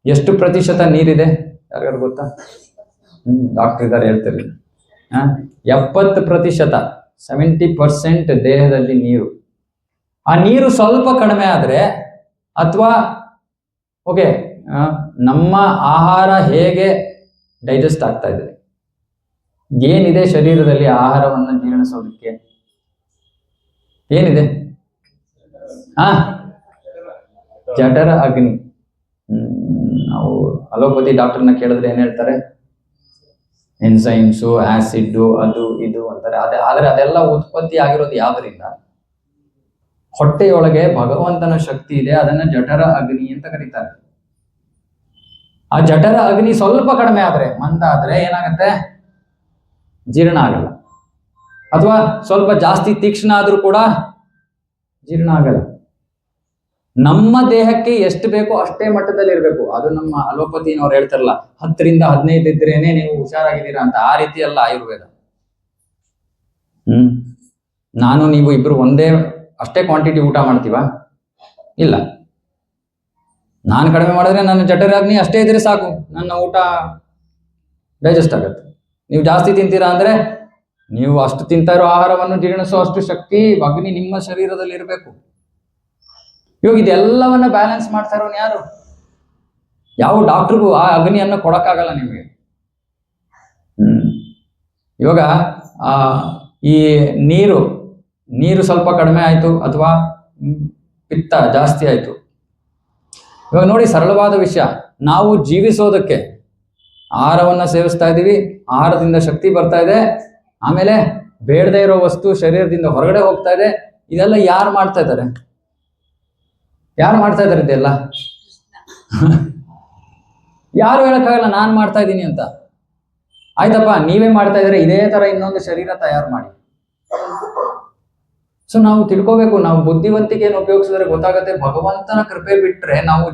ಎಷ್ಟು ಪ್ರತಿಶತ ನೀರಿದೆ ಯಾರಿಗಾರು ಗೊತ್ತಾ? ಡಾಕ್ಟರ್ ಇದ್ದಾರೆ ಹೇಳ್ತಿರ್ಲಿ. 70%, 70% ದೇಹದಲ್ಲಿ ನೀರು. ಆ ನೀರು ಸ್ವಲ್ಪ ಕಡಿಮೆ ಆದ್ರೆ, ಅಥವಾ ಓಕೆ ನಮ್ಮ ಆಹಾರ ಹೇಗೆ ಡೈಜೆಸ್ಟ್ ಆಗ್ತಾ ಇದೆ, ಏನಿದೆ ಶರೀರದಲ್ಲಿ ಆಹಾರವನ್ನು ಜೀರ್ಣಿಸೋದಕ್ಕೆ ಏನಿದೆ? ಜಠರ ಅಗ್ನಿ. ನಾವು ಅಲೋಪತಿ ಡಾಕ್ಟರ್ನ ಕೇಳಿದ್ರೆ ಏನ್ ಹೇಳ್ತಾರೆ? ಎನ್ಸೈಮ್ಸು, ಆಸಿಡ್, ಅದು ಇದು ಅಂತಾರೆ. ಆದ್ರೆ ಅದೆಲ್ಲ ಉತ್ಪತ್ತಿ ಆಗಿರೋದು ಯಾವ್ದರಿಂದ? ಹೊಟ್ಟೆಯೊಳಗೆ ಭಗವಂತನ ಶಕ್ತಿ ಇದೆ, ಅದನ್ನ ಜಠರ ಅಗ್ನಿ ಅಂತ ಕರೀತಾರೆ. ಆ ಜಠರ ಅಗ್ನಿ ಸ್ವಲ್ಪ ಕಡಿಮೆ ಆದ್ರೆ, ಮಂದ ಆದ್ರೆ ಏನಾಗತ್ತೆ? ಜೀರ್ಣ ಆಗಲ್ಲ. ಅಥವಾ ಸ್ವಲ್ಪ ಜಾಸ್ತಿ ತೀಕ್ಷ್ಣ ಆದ್ರೂ ಕೂಡ ಜೀರ್ಣ ಆಗಲ್ಲ. ನಮ್ಮ ದೇಹಕ್ಕೆ ಎಷ್ಟು ಬೇಕೋ ಅಷ್ಟೇ ಮಟ್ಟದಲ್ಲಿ ಇರ್ಬೇಕು. ಅದು ನಮ್ಮ ಅಲೋಪತಿನವ್ರು ಹೇಳ್ತಾರಲ್ಲ, 10ರಿಂದ 15 ಇದ್ರೇನೆ ನೀವು ಹುಷಾರಾಗಿದ್ದೀರಾ ಅಂತ. ಆ ರೀತಿ ಅಲ್ಲ ಆಯುರ್ವೇದ. ನಾನು ನೀವು ಇಬ್ರು ಒಂದೇ ಅಷ್ಟೇ ಕ್ವಾಂಟಿಟಿ ಊಟ ಮಾಡ್ತೀವ? ಇಲ್ಲ. ನಾನು ಕಡಿಮೆ ಮಾಡಿದ್ರೆ ನನ್ನ ಜಠರಾಗ್ನಿ ಅಷ್ಟೇ ಇದ್ರೆ ಸಾಕು, ನನ್ನ ಊಟ ಡೈಜೆಸ್ಟ್ ಆಗುತ್ತೆ. ನೀವು ಜಾಸ್ತಿ ತಿಂತೀರಾ ಅಂದ್ರೆ ನೀವು ಅಷ್ಟು ತಿಂತಾ ಇರೋ ಆಹಾರವನ್ನು ಜೀರ್ಣಿಸೋ ಅಷ್ಟು ಶಕ್ತಿ ಅಗ್ನಿ ನಿಮ್ಮ ಶರೀರದಲ್ಲಿ ಇರಬೇಕು. ಇವಾಗ ಇದೆಲ್ಲವನ್ನ ಬ್ಯಾಲೆನ್ಸ್ ಮಾಡ್ತಾ ಇರೋನು ಯಾರು? ಯಾವ ಡಾಕ್ಟ್ರಿಗೂ ಆ ಅಗ್ನಿಯನ್ನು ಕೊಡಕ್ಕಾಗಲ್ಲ ನಿಮಗೆ. ಇವಾಗ ಈ ನೀರು ಸ್ವಲ್ಪ ಕಡಿಮೆ ಆಯ್ತು ಅಥವಾ ಪಿತ್ತ ಜಾಸ್ತಿ ಆಯ್ತು. ಇವಾಗ ನೋಡಿ, ಸರಳವಾದ ವಿಷಯ, ನಾವು ಜೀವಿಸೋದಕ್ಕೆ ಆಹಾರವನ್ನ ಸೇವಿಸ್ತಾ ಇದ್ದೀವಿ, ಆಹಾರದಿಂದ ಶಕ್ತಿ ಬರ್ತಾ ಇದೆ, ಆಮೇಲೆ ಬೇಡದೇ ಇರೋ ವಸ್ತು ಶರೀರದಿಂದ ಹೊರಗಡೆ ಹೋಗ್ತಾ ಇದೆ. ಇದೆಲ್ಲ ಯಾರು ಮಾಡ್ತಾ ಇದ್ದಾರೆ? ಇದೆಲ್ಲ ಯಾರು ಹೇಳಕ್ಕಾಗಲ್ಲ ನಾನ್ ಮಾಡ್ತಾ ಇದ್ದೀನಿ ಅಂತ. ಆಯ್ತಪ್ಪ, ನೀವೇ ಮಾಡ್ತಾ ಇದ್ರೆ ಇದೇ ತರ ಇನ್ನೊಂದು ಶರೀರ ತಯಾರು ಮಾಡಿ. ಸೊ ನಾವು ತಿಳ್ಕೋಬೇಕು, ನಾವು ಬುದ್ಧಿವಂತಿಕೆಯನ್ನು ಉಪಯೋಗಿಸಿದ್ರೆ ಗೊತ್ತಾಗತ್ತೆ. ಭಗವಂತನ ಕೃಪೆ ಬಿಟ್ರೆ ನಾವು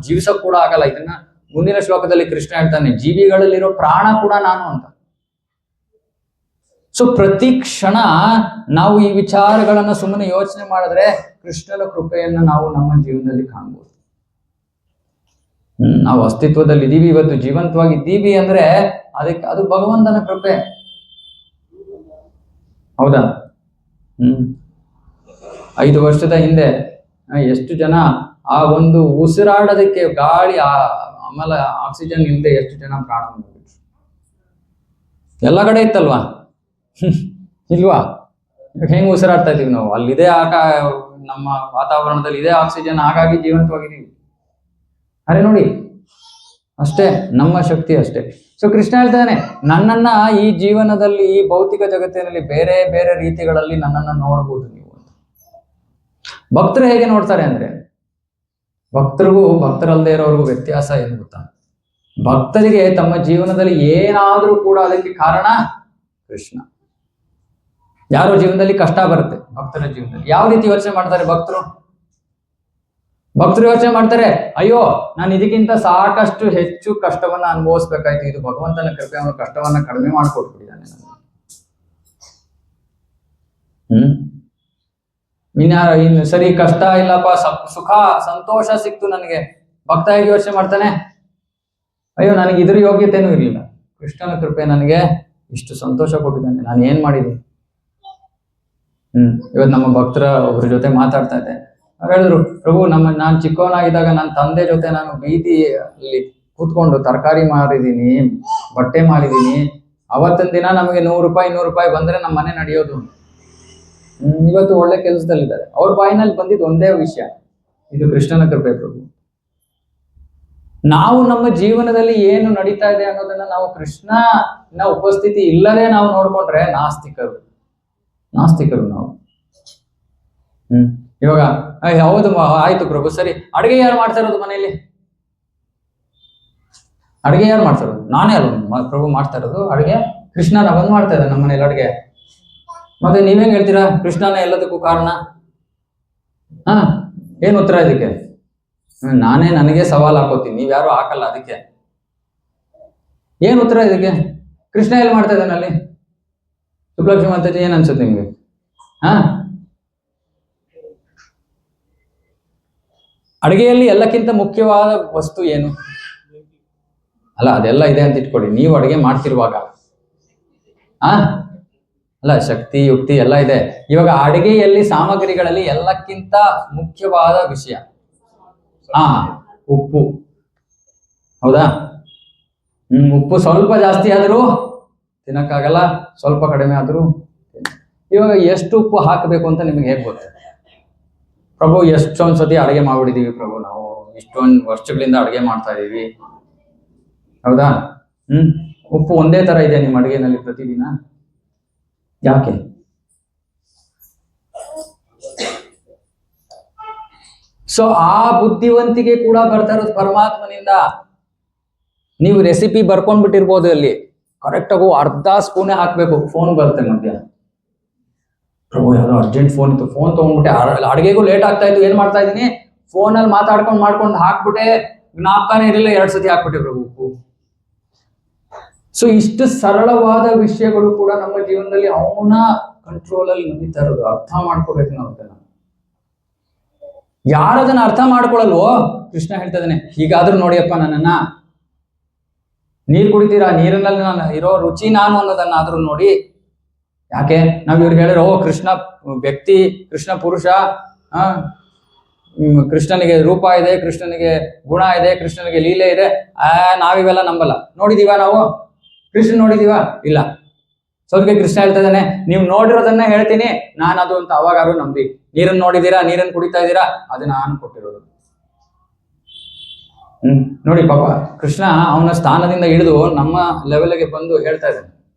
ಜೀವಿಸಕ್ ಕೂಡ ಆಗಲ್ಲ. ಇದನ್ನ ಮುಂದಿನ ಶ್ಲೋಕದಲ್ಲಿ ಕೃಷ್ಣ ಹೇಳ್ತಾನೆ, ಜೀವಿಗಳಲ್ಲಿರೋ ಪ್ರಾಣ ಕೂಡ ನಾನು ಅಂತ. ಸೊ ಪ್ರತಿ ಕ್ಷಣ ನಾವು ಈ ವಿಚಾರಗಳನ್ನ ಸುಮ್ಮನೆ ಯೋಚನೆ ಮಾಡಿದ್ರೆ ಕೃಷ್ಣನ ಕೃಪೆಯನ್ನ ನಾವು ನಮ್ಮ ಜೀವನದಲ್ಲಿ ಕಾಣ್ಬೋದು. ನಾವು ಅಸ್ತಿತ್ವದಲ್ಲಿ ಇದ್ದೀವಿ, ಇವತ್ತು ಜೀವಂತವಾಗಿ ಇದ್ದೀವಿ ಅಂದ್ರೆ ಅದು ಭಗವಂತನ ಕೃಪೆ, ಹೌದಾ? 5 ವರ್ಷದ ಹಿಂದೆ ಎಷ್ಟು ಜನ ಆ ಒಂದು ಉಸಿರಾಡೋದಕ್ಕೆ ಗಾಳಿ ಆಮೇಲೆ ಆಕ್ಸಿಜನ್ ಇಲ್ಲದೆ ಎಷ್ಟು ಜನ ಪ್ರಾಣ ಹೋಗ್ಬಿಟ್ರು. ಎಲ್ಲ ಕಡೆ ಇತ್ತಲ್ವಾ? ಇಲ್ವಾ? ಹೆಂಗ್ ಉಸಿರಾಡ್ತಾ ಇದೀವಿ ನಾವು? ಅಲ್ಲಿದೆ ನಮ್ಮ ವಾತಾವರಣದಲ್ಲಿ ಇದೆ ಆಕ್ಸಿಜನ್, ಹಾಗಾಗಿ ಜೀವಂತವಾಗಿದ್ದೀವಿ. ಅರೆ ನೋಡಿ, ಅಷ್ಟೇ ನಮ್ಮ ಶಕ್ತಿ ಅಷ್ಟೇ. ಸೊ ಕೃಷ್ಣ ಹೇಳ್ತಾನೆ, ನನ್ನನ್ನ ಈ ಜೀವನದಲ್ಲಿ ಈ ಭೌತಿಕ ಜಗತ್ತಿನಲ್ಲಿ ಬೇರೆ ಬೇರೆ ರೀತಿಗಳಲ್ಲಿ ನನ್ನನ್ನ ನೋಡ್ಬೋದು ನೀವು ಅಂತ. ಭಕ್ತರು ಹೇಗೆ ನೋಡ್ತಾರೆ ಅಂದ್ರೆ, ಭಕ್ತರಿಗೂ ಭಕ್ತರಲ್ಲದೆ ಇರೋರ್ಗೂ ವ್ಯತ್ಯಾಸ ಏನು ಗೊತ್ತಾ? ಭಕ್ತರಿಗೆ ತಮ್ಮ ಜೀವನದಲ್ಲಿ ಏನಾದ್ರೂ ಕೂಡ ಅದಕ್ಕೆ ಕಾರಣ ಕೃಷ್ಣ. ಯಾರೋ ಜೀವನದಲ್ಲಿ ಕಷ್ಟ ಬರುತ್ತೆ, ಭಕ್ತರ ಜೀವನದಲ್ಲಿ ಯಾವ ರೀತಿ ಯೋಚನೆ ಮಾಡ್ತಾರೆ ಭಕ್ತರು ಯೋಚನೆ ಮಾಡ್ತಾರೆ, ಅಯ್ಯೋ ನಾನು ಇದಕ್ಕಿಂತ ಸಾಕಷ್ಟು ಹೆಚ್ಚು ಕಷ್ಟವನ್ನ ಅನುಭವಿಸ್ಬೇಕಾಯ್ತು, ಇದು ಭಗವಂತನ ಕೃಪೆ, ಅವನು ಕಷ್ಟವನ್ನ ಕಡಿಮೆ ಮಾಡಿಕೊಟ್ಬಿಟ್ಟಿದ್ದಾನೆ ನನಗೆ. ಇನ್ನು ಸರಿ, ಕಷ್ಟ ಇಲ್ಲಪ್ಪ, ಸುಖ ಸಂತೋಷ ಸಿಕ್ತು ನನಗೆ. ಭಕ್ತ ಹೇಗೆ ಯೋಚನೆ ಮಾಡ್ತಾನೆ, ಅಯ್ಯೋ ನನಗೆ ಇದ್ರ ಯೋಗ್ಯತೆನೂ ಇರಲಿಲ್ಲ, ಕೃಷ್ಣನ ಕೃಪೆ ನನಗೆ ಇಷ್ಟು ಸಂತೋಷ ಕೊಟ್ಟಿದ್ದಾನೆ, ನಾನು ಏನ್ ಮಾಡಿದ್ದೀನಿ. ಇವತ್ತು ನಮ್ಮ ಭಕ್ತರ ಒಬ್ಬರ ಜೊತೆ ಮಾತಾಡ್ತಾ ಇದ್ದೆ. ಅವ್ರು ಹೇಳಿದ್ರು, ಪ್ರಭು ನಾನು ಚಿಕ್ಕವನಾಗಿದ್ದಾಗ ನನ್ನ ತಂದೆ ಜೊತೆ ನಾನು ಬೀದಿಯಲ್ಲಿ ಕೂತ್ಕೊಂಡು ತರಕಾರಿ ಮಾರಿದ್ದೀನಿ, ಬಟ್ಟೆ ಮಾರಿದ್ದೀನಿ. ಅವತ್ತಿನ ದಿನ ನಮಗೆ 100 ರೂಪಾಯಿ ಬಂದ್ರೆ ನಮ್ಮ ಮನೆ ನಡೆಯೋದು. ಇವತ್ತು ಒಳ್ಳೆ ಕೆಲಸದಲ್ಲಿದ್ದಾರೆ. ಅವ್ರ ಬಾಯಿನಲ್ಲಿ ಬಂದಿದ್ದು ಒಂದೇ ವಿಷಯ, ಇದು ಕೃಷ್ಣನ ಕೃಪೆ ಪ್ರಭು. ನಾವು ನಮ್ಮ ಜೀವನದಲ್ಲಿ ಏನು ನಡೀತಾ ಇದೆ ಅನ್ನೋದನ್ನ ನಾವು ಕೃಷ್ಣನ ಉಪಸ್ಥಿತಿ ಇಲ್ಲದೆ ನಾವು ನೋಡ್ಕೊಂಡ್ರೆ ನಾಸ್ತಿಕರು ನಾವು. ಇವಾಗ ಹೌದು ಆಯ್ತು ಪ್ರಭು, ಸರಿ, ಅಡುಗೆ ಯಾರು ಮಾಡ್ತಾ ಇರೋದು ಮನೆಯಲ್ಲಿ? ಅಡುಗೆ ಯಾರು ಮಾಡ್ತಾ ಇರೋದು? ನಾನೇ ಅಲ್ವ ಪ್ರಭು ಮಾಡ್ತಾ ಇರೋದು ಅಡುಗೆ? ಕೃಷ್ಣನ ಬಂದ್ ಮಾಡ್ತಾ ಇದ್ದ ನಮ್ಮ ಮನೇಲಿ ಅಡುಗೆ. ಮತ್ತೆ ನೀವೇನ್ ಹೇಳ್ತೀರಾ, ಕೃಷ್ಣನ ಎಲ್ಲದಕ್ಕೂ ಕಾರಣ? ಏನ್ ಉತ್ತರ ಇದಕ್ಕೆ? ನಾನೇ ನನಗೆ ಸವಾಲ್ ಹಾಕೋತೀನಿ, ನೀವ್ಯಾರು ಹಾಕಲ್ಲ. ಅದಕ್ಕೆ ಏನ್ ಉತ್ತರ ಇದಕ್ಕೆ? ಕೃಷ್ಣ ಎಲ್ಲಿ ಮಾಡ್ತಾ ಇದ್ದಾನೆ ಅಲ್ಲಿ? ಸುಬ್ಲಕ್ಷ್ಮಿ ಮಾತಾಜಿ, ಏನ್ ಅನ್ಸುತ್ತೆ ನಿಮ್ಗೆ? ಅಡುಗೆಯಲ್ಲಿ ಎಲ್ಲಕ್ಕಿಂತ ಮುಖ್ಯವಾದ ವಸ್ತು ಏನು? ಅಲ್ಲ, ಅದೆಲ್ಲ ಇದೆ ಅಂತ ಇಟ್ಕೊಳ್ಳಿ. ನೀವು ಅಡುಗೆ ಮಾಡ್ತಿರುವಾಗ ಅಲ್ಲ, ಶಕ್ತಿ ಯುಕ್ತಿ ಎಲ್ಲ ಇದೆ. ಇವಾಗ ಅಡುಗೆಯಲ್ಲಿ ಸಾಮಗ್ರಿಗಳಲ್ಲಿ ಎಲ್ಲಕ್ಕಿಂತ ಮುಖ್ಯವಾದ ವಿಷಯ ಉಪ್ಪು, ಹೌದಾ? ಉಪ್ಪು ಸ್ವಲ್ಪ ಜಾಸ್ತಿ ಆದ್ರೂ ತಿನ್ನಕ್ಕಾಗಲ್ಲ, ಸ್ವಲ್ಪ ಕಡಿಮೆ ಆದ್ರೂ. ಇವಾಗ ಎಷ್ಟು ಉಪ್ಪು ಹಾಕಬೇಕು ಅಂತ ನಿಮ್ಗೆ ಹೇಗೆ ಗೊತ್ತ? ಪ್ರಭು ಎಷ್ಟೊಂದ್ ಸತಿ ಅಡುಗೆ ಮಾಡ್ಬಿಟ್ಟಿದೀವಿ ಪ್ರಭು, ನಾವು ಇಷ್ಟೊಂದು ವರ್ಷಗಳಿಂದ ಅಡುಗೆ ಮಾಡ್ತಾ ಇದೀವಿ, ಹೌದಾ? ಉಪ್ಪು ಒಂದೇ ತರ ಇದೆ ನಿಮ್ಮ ಅಡುಗೆನಲ್ಲಿ ಪ್ರತಿದಿನ? ಯಾಕೆ? ಸೊ ಆ ಬುದ್ಧಿವಂತಿಕೆ ಕೂಡ ಬರ್ತಾ ಇರೋದು ಪರಮಾತ್ಮನಿಂದ. ನೀವು ರೆಸಿಪಿ ಬರ್ಕೊಂಡ್ಬಿಟ್ಟಿರ್ಬೋದು, ಅಲ್ಲಿ ಕರೆಕ್ಟ್ ಆಗು ಅರ್ಧ ಸ್ಪೂನೇ ಹಾಕ್ಬೇಕು. ಫೋನ್ ಬರುತ್ತೆ ಮಧ್ಯ, ಪ್ರಭು ಯಾವ್ದೋ ಅರ್ಜೆಂಟ್ ಫೋನ್ ಇತ್ತು, ಫೋನ್ ತಗೊಂಡ್ಬಿಟ್ಟೆ, ಅಡುಗೆಗೂ ಲೇಟ್ ಆಗ್ತಾ ಇತ್ತು, ಏನ್ ಮಾಡ್ತಾ ಇದೀನಿ, ಫೋನಲ್ಲಿ ಮಾಡ್ಕೊಂಡು ಹಾಕ್ಬಿಟ್ಟೆ, ಜ್ಞಾಪಕನೇ ಇರಲಿಲ್ಲ, 2 ಸತಿ ಹಾಕ್ಬಿಟ್ಟೆ ಪ್ರಭು ಉಪ್ಪು. ಸೊ ಇಷ್ಟು ಸರಳವಾದ ವಿಷಯಗಳು ಕೂಡ ನಮ್ಮ ಜೀವನದಲ್ಲಿ ಅವನ ಕಂಟ್ರೋಲ್ ಅಲ್ಲಿ ನಡೀತಾ ಇರೋದು. ಅರ್ಥ ಮಾಡ್ಕೋಬೇಕು ನಾವು ಅದನ್ನ. ಯಾರದನ್ನ ಅರ್ಥ ಮಾಡ್ಕೊಳ್ಳಲ್ವೋ ಕೃಷ್ಣ ಹೇಳ್ತಾ ಇದ್ದಾನೆ, ಹೀಗಾದ್ರೂ ನೋಡಿಯಪ್ಪ ನನ್ನನ್ನ, ನೀರ್ ಕುಡಿತೀರಾ, ನೀರಿನಲ್ಲಿ ನಾನು ಇರೋ ರುಚಿ ನಾನು ಅನ್ನೋದನ್ನಾದ್ರೂ ನೋಡಿ. ಯಾಕೆ ನಾವ್ ಇವ್ರಿಗೆ ಹೇಳಿದ್ರೆ ಓ ಕೃಷ್ಣ ವ್ಯಕ್ತಿ, ಕೃಷ್ಣ ಪುರುಷ, ಕೃಷ್ಣನಿಗೆ ರೂಪ ಇದೆ, ಕೃಷ್ಣನಿಗೆ ಗುಣ ಇದೆ, ಕೃಷ್ಣನಿಗೆ ಲೀಲೆ ಇದೆ, ನಾವಿವೆಲ್ಲ ನಂಬಲ್ಲ. ನೋಡಿದೀವ ನಾವು ಕೃಷ್ಣ? ನೋಡಿದೀವ? ಇಲ್ಲ. ಸ್ವಲ್ಪ ಕೃಷ್ಣ ಹೇಳ್ತಾ ಇದ್ದಾನೆ, ನೀವು ನೋಡಿರೋದನ್ನ ಹೇಳ್ತೀನಿ ನಾನು ಅದು ಅಂತ ಅವಾಗಾರು ನಂಬಿ. ನೀರನ್ನು ನೋಡಿದೀರಾ, ನೀರನ್ನು ಕುಡಿತಾ ಇದ್ದೀರಾ, ಅದು ನಾನು ಕೊಟ್ಟಿರೋದು. ನೋಡಿ ಪಾಪ ಕೃಷ್ಣ ಅವನ ಸ್ಥಾನದಿಂದ ಇಳಿದು ನಮ್ಮ ಲೆವೆಲ್ಗೆ ಬಂದು ಹೇಳ್ತಾ ಇದ್ದಾನೆ,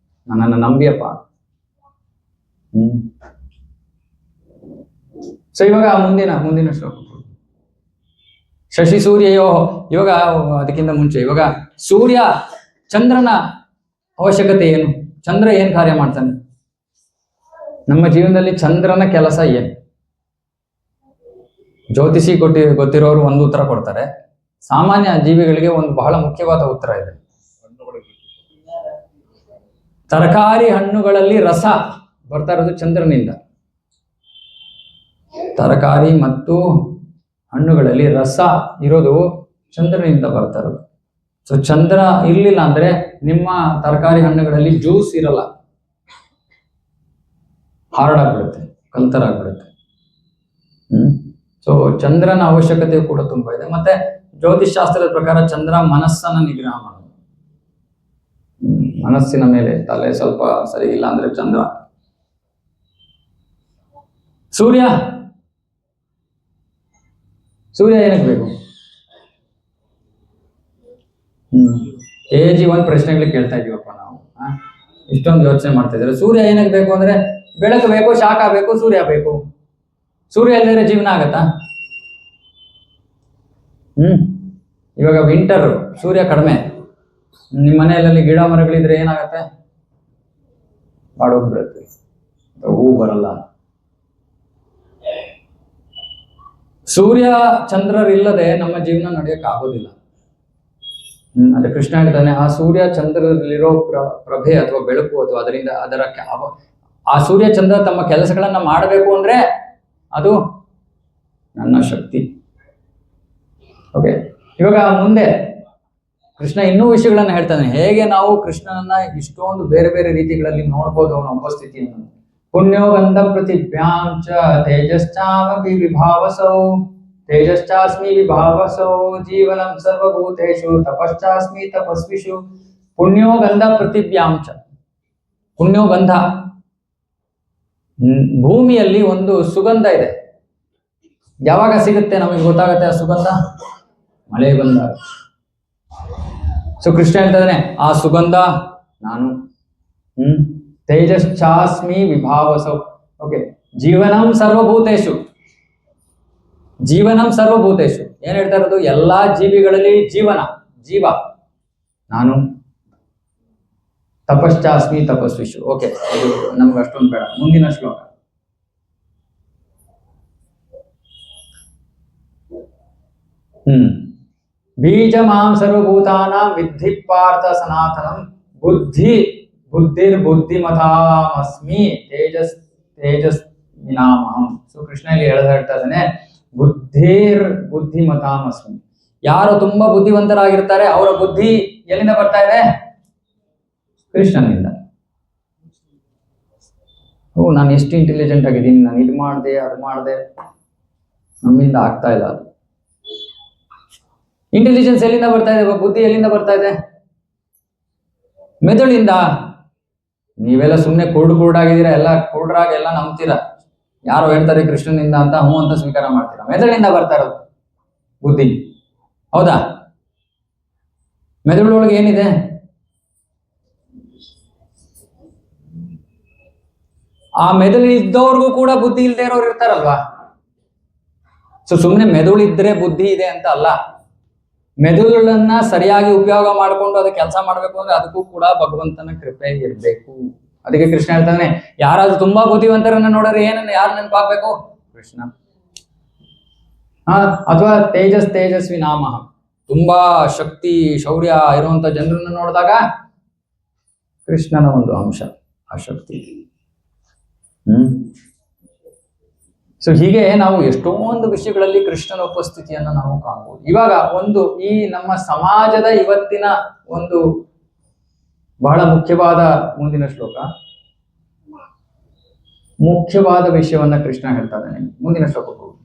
ನನ್ನನ್ನು ನಂಬಿಯಪ್ಪ. ಸೊ ಇವಾಗ ಮುಂದಿನ ಶ್ಲೋಕ, ಶಶಿ ಸೂರ್ಯಯೋ. ಇವಾಗ ಅದಕ್ಕಿಂತ ಮುಂಚೆ ಇವಾಗ ಸೂರ್ಯ ಚಂದ್ರನ ಅವಶ್ಯಕತೆ ಏನು? ಚಂದ್ರ ಏನ್ ಕಾರ್ಯ ಮಾಡ್ತಾನೆ ನಮ್ಮ ಜೀವನದಲ್ಲಿ? ಚಂದ್ರನ ಕೆಲಸ ಏನು? ಜ್ಯೋತಿಷಿ ಗೊತ್ತಿರೋರು ಒಂದು ಉತ್ತರ ಕೊಡ್ತಾರೆ, ಸಾಮಾನ್ಯ ಜೀವಿಗಳಿಗೆ ಒಂದು ಬಹಳ ಮುಖ್ಯವಾದ ಉತ್ತರ ಇದೆ. ತರಕಾರಿ ಹಣ್ಣುಗಳಲ್ಲಿ ರಸ ಬರ್ತಾ ಇರೋದು ಚಂದ್ರನಿಂದ. ತರಕಾರಿ ಮತ್ತು ಹಣ್ಣುಗಳಲ್ಲಿ ರಸ ಇರೋದು ಚಂದ್ರನಿಂದ ಬರ್ತಾ ಇರೋದು. ಸೊ ಚಂದ್ರ ಇರ್ಲಿಲ್ಲ ಅಂದ್ರೆ ನಿಮ್ಮ ತರಕಾರಿ ಹಣ್ಣುಗಳಲ್ಲಿ ಜ್ಯೂಸ್ ಇರಲ್ಲ, ಹಾರ್ಡ್ ಆಗ್ಬಿಡುತ್ತೆ, ಕಲ್ತರ ಆಗ್ಬಿಡುತ್ತೆ. ಸೊ ಚಂದ್ರನ ಅವಶ್ಯಕತೆ ಕೂಡ ತುಂಬಾ ಇದೆ. ಮತ್ತೆ ಜ್ಯೋತಿಷ್ ಶಾಸ್ತ್ರದ ಪ್ರಕಾರ ಚಂದ್ರ ಮನಸ್ಸನ್ನ ನಿಗ್ರಹ ಮಾಡೋದು. ಮನಸ್ಸಿನ ಮೇಲೆ ತಲೆ ಸ್ವಲ್ಪ ಸರಿ ಇಲ್ಲ ಅಂದ್ರೆ ಚಂದ್ರ. ಸೂರ್ಯ ಏನಕ್ಕೆ ಬೇಕು? KG 1 ಪ್ರಶ್ನೆಗಳು ಕೇಳ್ತಾ ಇದೀವಪ್ಪ ನಾವು, ಇಷ್ಟೊಂದು ಯೋಚನೆ ಮಾಡ್ತಾ ಇದ್ದಾರೆ. ಸೂರ್ಯ ಏನಕ್ಕೆ ಬೇಕು ಅಂದ್ರೆ, ಬೆಳಕು ಬೇಕು, ಶಾಖ ಬೇಕು, ಸೂರ್ಯ ಬೇಕು. ಸೂರ್ಯ ಇಲ್ಲದ್ರೆ ಜೀವನ ಆಗತ್ತಾ? ಇವಾಗ ವಿಂಟರ್, ಸೂರ್ಯ ಕಡಿಮೆ, ನಿಮ್ಮ ಮನೆಯಲ್ಲಿ ಗಿಡ ಮರಗಳಿದ್ರೆ ಏನಾಗತ್ತೆ? ಬಾಡೋಗ್ಬಿಡುತ್ತೆ, ಹೂ ಬರಲ್ಲ. ಸೂರ್ಯ ಚಂದ್ರರಿಲ್ಲದೆ ನಮ್ಮ ಜೀವನ ನಡೆಯಕ್ಕೆ ಆಗೋದಿಲ್ಲ. ಅದೇ ಕೃಷ್ಣ ಹೇಳ್ತಾನೆ, ಆ ಸೂರ್ಯ ಚಂದ್ರದಲ್ಲಿರೋ ಪ್ರಭೆ ಅಥವಾ ಬೆಳಕು ಅಥವಾ ಅದರಿಂದ ಆ ಸೂರ್ಯ ಚಂದ್ರ ತಮ್ಮ ಕೆಲಸಗಳನ್ನ ಮಾಡಬೇಕು ಅಂದ್ರೆ ಅದು ನನ್ನ ಶಕ್ತಿ. ಓಕೆ, ಇವಾಗ ಮುಂದೆ ಕೃಷ್ಣ ಇನ್ನೂ ವಿಷಯಗಳನ್ನ ಹೇಳ್ತಾನೆ, ಹೇಗೆ ನಾವು ಕೃಷ್ಣನನ್ನ ಇಷ್ಟೊಂದು ಬೇರೆ ಬೇರೆ ರೀತಿಗಳಲ್ಲಿ ನೋಡ್ಬೋದು ಅವನ ಉಪಸ್ಥಿತಿಯನ್ನು. ಪುಣ್ಯೋ ಗಂಧ ಪ್ರತಿಭ್ಯಾಂಚ ತೇಜಶ್ಚಾಮಪಿ ವಿಭಾವಸೌ, ತೇಜಶ್ಚಾಸ್ಮಿ ವಿಭಾವಸೌ ಜೀವನಂ ಸರ್ವಭೂತೇಷು ತಪಶ್ಚಾಸ್ಮಿ ತಪಸ್ವಿಷು. ಪುಣ್ಯೋ ಗಂಧ ಪ್ರತಿಭ್ಯಾಂಚ. ಪುಣ್ಯೋ ಗಂಧ, ಭೂಮಿಯಲ್ಲಿ ಒಂದು ಸುಗಂಧ ಇದೆ. ಯಾವಾಗ ಸಿಗುತ್ತೆ ನಮಗೆ ಗೊತ್ತಾಗುತ್ತೆ ಆ ಸುಗಂಧ? ಮಳೆ ಬಂದಾಗ. ಸೊ ಕೃಷ್ಣ ಹೇಳ್ತಾ ಆ ಸುಗಂಧ ನಾನು. ತೇಜಶ್ಚಾಸ್ಮಿ ವಿಭಾವಸೌ. ಓಕೆ, ಜೀವನಂ ಸರ್ವಭೂತೇಷು. ಜೀವನಂ ಸರ್ವಭೂತೇಷು ಏನ್ ಹೇಳ್ತಾ ಇರೋದು? ಎಲ್ಲಾ ಜೀವಿಗಳಲ್ಲಿ ಜೀವ ನಾನು. ತಪಶ್ಚಾಸ್ಮಿ ತಪಸ್ವಿಷು. ಓಕೆ, ಅದು ನಮ್ಗೆ ಅಷ್ಟೊಂದು ಬೇಡ. ಮುಂದಿನ ಶ್ಲೋಕ. ಬೀಜ ಮಾಂ ಸರ್ವಭೂತಾನಾಂ ವಿದ್ಧಿ ಪಾರ್ಥ ಸನಾತನಂ ಬುದ್ಧಿರ್ಬುದ್ಧಿಮತಾಮಸ್ಮಿ ತೇಜಸ್ವಿನಾಮಹಂ. ಸೊ ಕೃಷ್ಣ ಇಲ್ಲಿ ಹೇಳ್ತಾ ಇದ್ದಾನೆ, ಬುದ್ಧಿಮತಾಮಸ್ಮಿ. ಯಾರು ತುಂಬಾ ಬುದ್ಧಿವಂತರಾಗಿರ್ತಾರೆ ಅವರ ಬುದ್ಧಿ ಎಲ್ಲಿಂದ ಬರ್ತಾ ಇದೆ? ಕೃಷ್ಣನಿಂದ. ನಾನು ಎಷ್ಟು ಇಂಟೆಲಿಜೆಂಟ್ ಆಗಿದ್ದೀನಿ, ನಾನು ಇದು ಮಾಡಿದೆ ಅದು ಮಾಡಿದೆ, ನಮ್ಮಿಂದ ಆಗ್ತಾ ಇಲ್ಲ. ಅದು ಇಂಟೆಲಿಜೆನ್ಸ್ ಎಲ್ಲಿಂದ ಬರ್ತಾ ಇದೆ? ಬುದ್ಧಿ ಎಲ್ಲಿಂದ ಬರ್ತಾ ಇದೆ? ಮೆದುಳಿಂದ. ನೀವೆಲ್ಲ ಸುಮ್ಮನೆ ಕುರುಡಾಗಿದ್ದೀರಾ, ಎಲ್ಲ ಕುರುಡರಾಗಿ ಎಲ್ಲ ನಂಬ್ತೀರಾ. ಯಾರು ಹೇಳ್ತಾರೆ ಕೃಷ್ಣನಿಂದ ಅಂತ ಹ್ಞೂ ಅಂತ ಸ್ವೀಕಾರ ಮಾಡ್ತೀರಾ. ಮೆದುಳಿಂದ ಬರ್ತಾ ಇರೋದು ಬುದ್ಧಿ, ಹೌದಾ? ಮೆದುಳೊಳಗೆ ಏನಿದೆ? ಆ ಮೆದುಳು ಇದ್ದವ್ರಿಗೂ ಕೂಡ ಬುದ್ಧಿ ಇಲ್ಲದೆ ಇರೋರು ಇರ್ತಾರಲ್ವಾ? ಸೊ ಸುಮ್ಮನೆ ಮೆದುಳು ಇದ್ರೆ ಬುದ್ಧಿ ಇದೆ ಅಂತ ಅಲ್ಲ. ಮೆದುಳನ್ನ ಸರಿಯಾಗಿ ಉಪಯೋಗ ಮಾಡಿಕೊಂಡು ಅದು ಕೆಲಸ ಮಾಡ್ಬೇಕು ಅಂದ್ರೆ ಅದಕ್ಕೂ ಕೂಡ ಭಗವಂತನ ಕೃಪೆ ಇರ್ಬೇಕು. ಅದಕ್ಕೆ ಕೃಷ್ಣ ಹೇಳ್ತಾನೆ, ಯಾರಾದ್ರೂ ತುಂಬಾ ಬುದ್ಧಿವಂತರನ್ನ ನೋಡಿದ್ರೆ ಯಾರು ನೆನಪಾಗ್ಬೇಕು? ಕೃಷ್ಣ. ಅಥವಾ ತೇಜಸ್ವಿ ನಾಮ, ತುಂಬಾ ಶಕ್ತಿ ಶೌರ್ಯ ಇರುವಂತ ಜನರನ್ನ ನೋಡಿದಾಗ ಕೃಷ್ಣನ ಒಂದು ಅಂಶ, ಆ ಶಕ್ತಿ. ಸೊ ಹೀಗೆ ನಾವು ಎಷ್ಟೊಂದು ವಿಷಯಗಳಲ್ಲಿ ಕೃಷ್ಣನ ಉಪಸ್ಥಿತಿಯನ್ನು ನಾವು ಕಾಣಬಹುದು. ಇವಾಗ ಒಂದು ಈ ನಮ್ಮ ಸಮಾಜದ ಇವತ್ತಿನ ಒಂದು ಬಹಳ ಮುಖ್ಯವಾದ ಮುಂದಿನ ಶ್ಲೋಕ, ಮುಖ್ಯವಾದ ವಿಷಯವನ್ನ ಕೃಷ್ಣ ಹೇಳ್ತಾ ಇದ್ದಾನೆ. ಮುಂದಿನ ಶ್ಲೋಕಕ್ಕೆ ಹೋಗಿ.